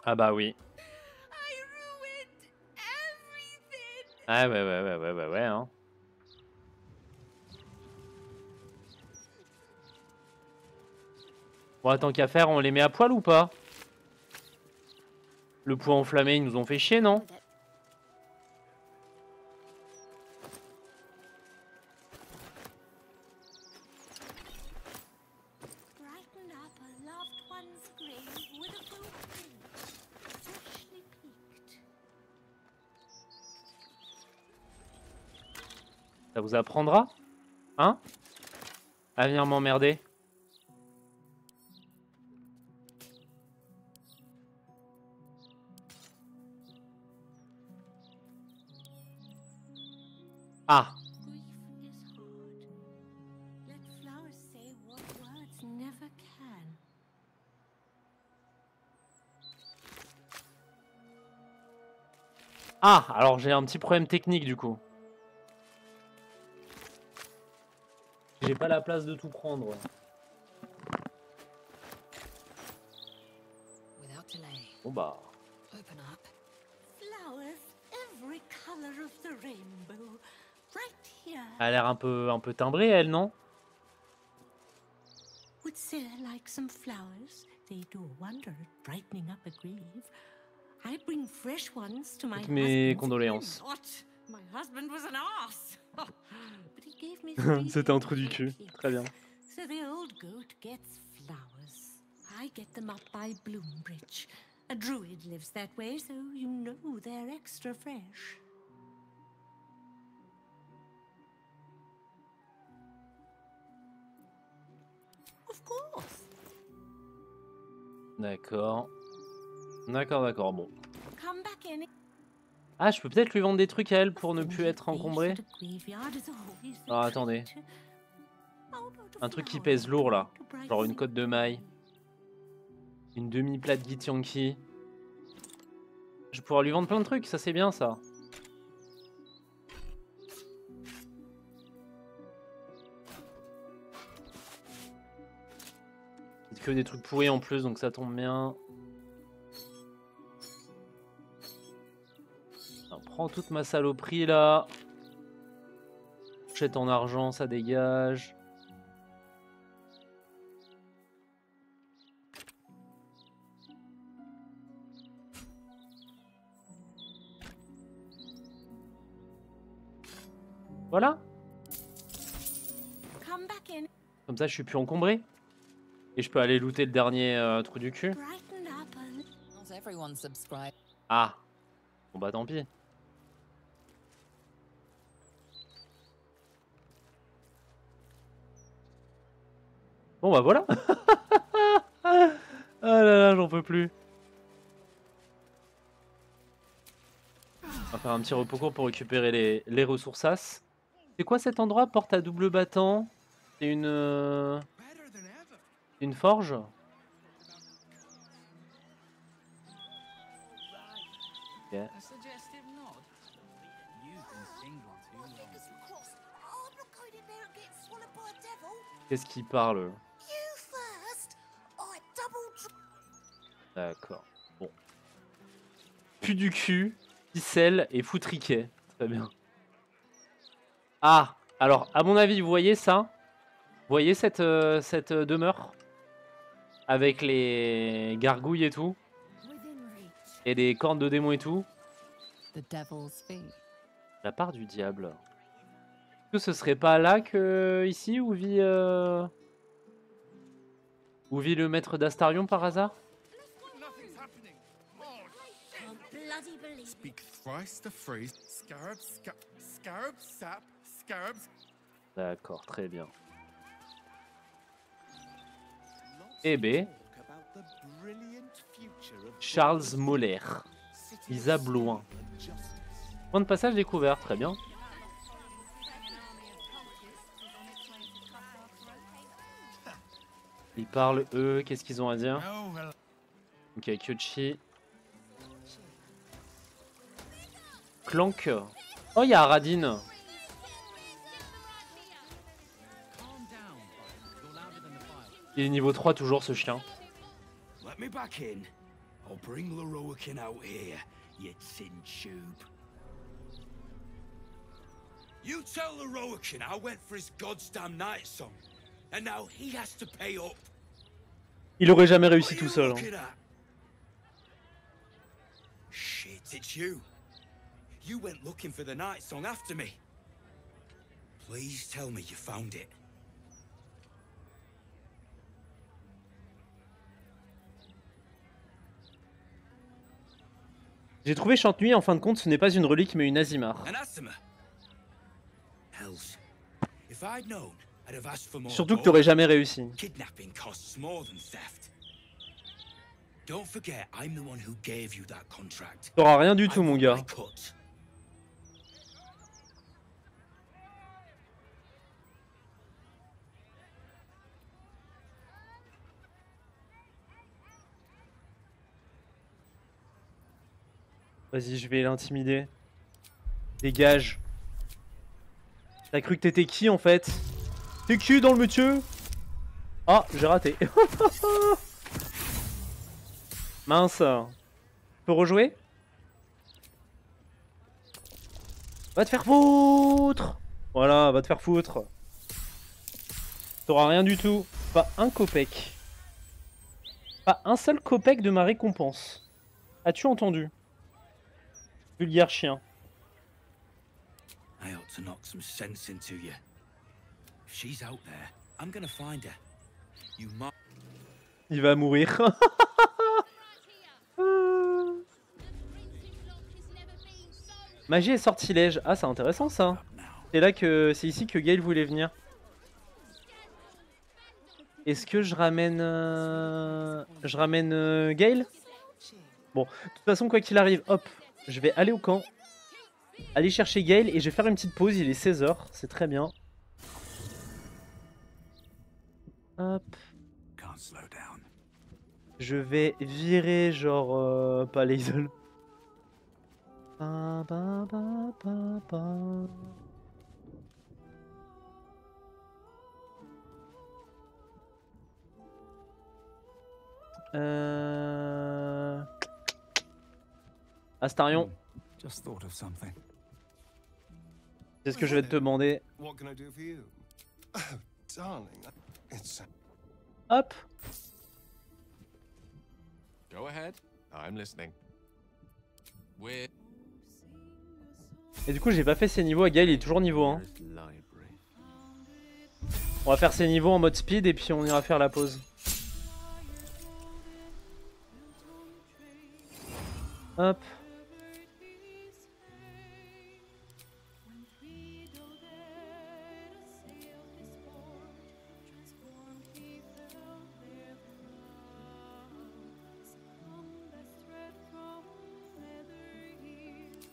Ah bah oui. Ah ouais hein. Bon, tant qu'à faire, on les met à poil ou pas? Le poids enflammé, ils nous ont fait chier, non? Ça vous apprendra? Hein? À venir m'emmerder. Ah. Ah, alors j'ai un petit problème technique du coup. J'ai pas la place de tout prendre. Bon bah. Elle a l'air un peu timbrée elle, non? Would Sarah like some flowers? They do a wonder at brightening up a grave. I bring fresh ones to my Toutes mes husband's condoléances. inn. What? My husband was an arse. But he gave me 3 C'était un trou du cul. Très bien. So the old goat gets flowers. I get them up by Bloombridge. A druid lives that way, so you know they're extra fresh. Of course. D'accord. D'accord, bon. Come back in. Ah, je peux peut-être lui vendre des trucs à elle pour ne plus être encombré. Alors attendez. Un truc qui pèse lourd là. Genre une côte de maille. Une demi-plate Githyanki. Je vais pouvoir lui vendre plein de trucs, ça c'est bien ça. C'est que des trucs pourris en plus, donc ça tombe bien. Alors, prends toute ma saloperie là. Jette en argent, ça dégage. Voilà. Comme ça, je suis plus encombré. Et je peux aller looter le dernier trou du cul. Ah. Bon bah tant pis. Bon bah voilà. Ah là là, j'en peux plus. On va faire un petit repos court pour récupérer les ressources as. C'est quoi cet endroit? Porte à double battant. C'est une forge? Ok. Qu'est-ce qu'il parle? D'accord. Bon. Pu du cul, ficelle et foutriquet. Très bien. Ah, alors à mon avis, vous voyez ça? Vous voyez cette demeure? Avec les gargouilles et tout? Et des cornes de démons et tout? La part du diable. Est-ce que ce serait pas là que ici où vit le maître d'Astarion par hasard? Speak thrice the phrase scarab, scarab, sap, scarabs. D'accord, très bien. Eh ben, Charles Moller, Isa Blouin. Point de passage découvert, très bien. Ils parlent eux, qu'est-ce qu'ils ont à dire? Ok, Kyochi. Clank. Oh, il y a Aradine. Il est niveau 3 toujours ce chien. Let me back in. I'll bring Lorroakin out here, you tin tube. You tell Lorroakin I went for his goddamn night song, and now he has to pay up. Il aurait jamais réussi tout seul. Hein. Shit, it's you. You went looking for the night song after me. Please tell me you found it. J'ai trouvé Chante-Nuit, en fin de compte, ce n'est pas une relique mais une Azimar. Surtout que t'aurais jamais réussi. T'auras rien du tout, mon gars. Vas-y, je vais l'intimider. Dégage. T'as cru que t'étais qui en fait? T'es qui dans le monsieur? Ah, j'ai raté. Mince. Tu peux rejouer? Va te faire foutre. Voilà, va te faire foutre. T'auras rien du tout. Pas un copec. Pas un seul copec de ma récompense. As-tu entendu? Vulgaire chien. I ought to knock some sense into you. If she's out there, I'm gonna find her. You might. Il va mourir. Magie et sortilège. Ah, c'est intéressant ça. C'est ici que Gale voulait venir. Est-ce que je ramène Gale? Bon, de toute façon, quoi qu'il arrive, hop, je vais aller au camp, aller chercher Gale et je vais faire une petite pause. Il est 16 h, c'est très bien. Hop. Je vais virer genre pas Lae'zel. Astarion. Just thought of something. C'est ce que je vais te demander. What can I do for you? Oh, darling, it's... Hop. Go ahead. I'm listening. We're... Et du coup, j'ai pas fait ses niveaux. Gale, il est toujours niveau 1. On va faire ses niveaux en mode speed et puis on ira faire la pause. Hop.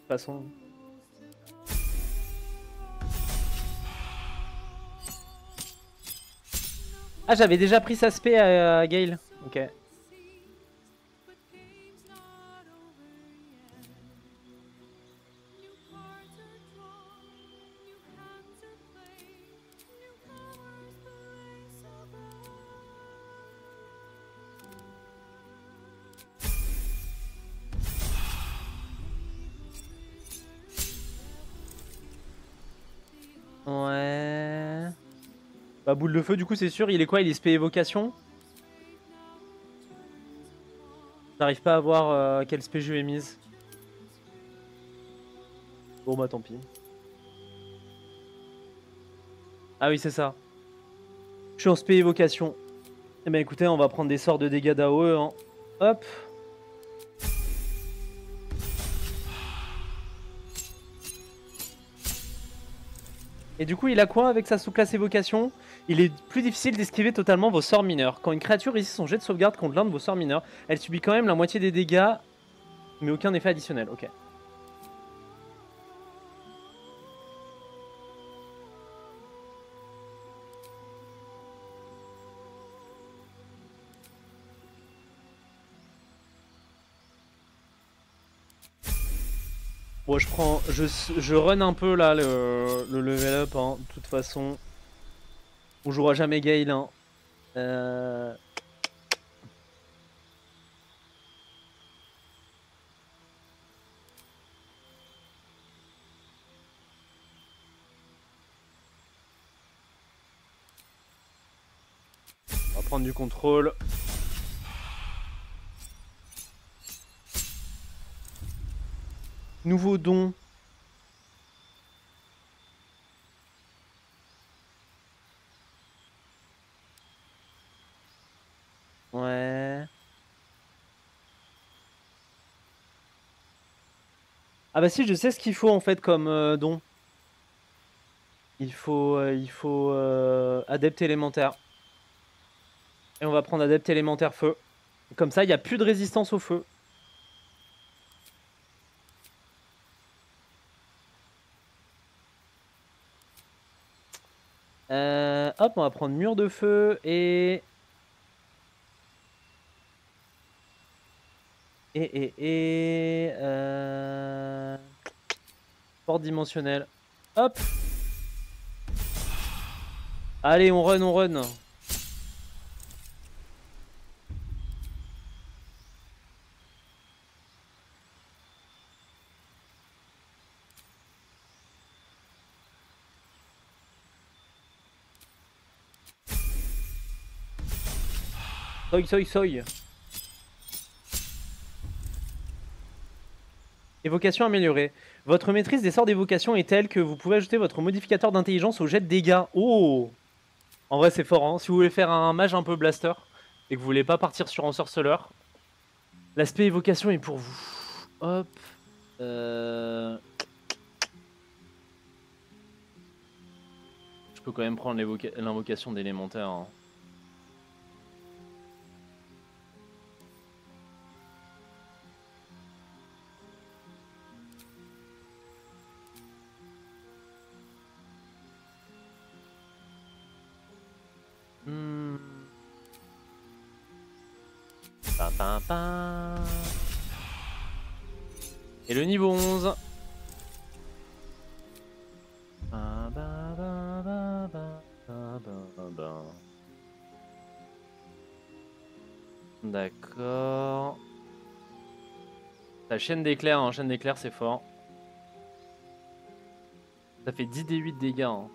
toute façon. Ah, j'avais déjà pris sa spé à Gale. Ok. Ouais. Bah, boule de feu, du coup, c'est sûr. Il est quoi? Il est spé évocation? J'arrive pas à voir quelle spé je lui ai mise. Bon, bah, tant pis. Ah oui, c'est ça. Je suis en spé évocation. Eh ben, écoutez, on va prendre des sorts de dégâts d'AOE. Hein. Hop. Et du coup, il a quoi avec sa sous-classe évocation? Il est plus difficile d'esquiver totalement vos sorts mineurs. Quand une créature réussit son jet de sauvegarde contre l'un de vos sorts mineurs, elle subit quand même la moitié des dégâts, mais aucun effet additionnel. Ok. Bon, je run un peu là le level up, hein, de toute façon. On jouera jamais Gale, hein. On va prendre du contrôle. Nouveau don. Ouais. Ah bah si, je sais ce qu'il faut en fait comme don. Il faut adepte élémentaire. Et on va prendre adepte élémentaire feu. Comme ça, il n'y a plus de résistance au feu. Hop, on va prendre mur de feu et... Porte dimensionnelle. Hop. Allez, on run, on run. Soy. Évocation améliorée. Votre maîtrise des sorts d'évocation est telle que vous pouvez ajouter votre modificateur d'intelligence au jet de dégâts. Oh! En vrai, c'est fort, hein. Si vous voulez faire un mage un peu blaster et que vous voulez pas partir sur ensorceleur, l'aspect évocation est pour vous. Hop. Je peux quand même prendre l'invocation d'élémentaire. Hein. Et le niveau 11. D'accord. La chaîne d'éclair, hein. Chaîne d'éclair c'est fort. Ça fait 10 d8 dégâts. Hein.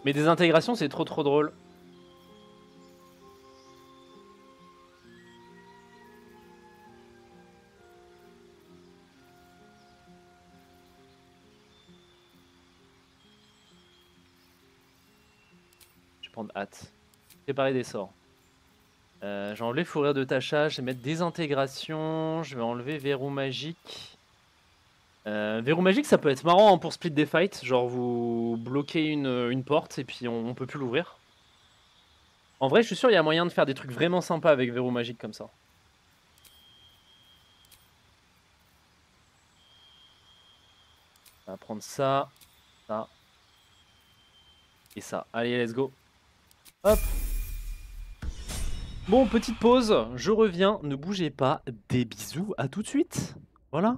Mais des intégrations c'est trop drôle. Prendre hâte. Préparer des sorts. Je vais enlever fourrure de tachage, je vais mettre désintégration, je vais enlever verrou magique. Verrou magique ça peut être marrant hein, pour split des fights, genre vous bloquez une porte et puis on peut plus l'ouvrir. En vrai je suis sûr il y a moyen de faire des trucs vraiment sympas avec verrou magique comme ça. On va prendre ça, ça et ça. Allez, let's go. Hop. Bon, petite pause, je reviens, ne bougez pas, des bisous, à tout de suite. Voilà.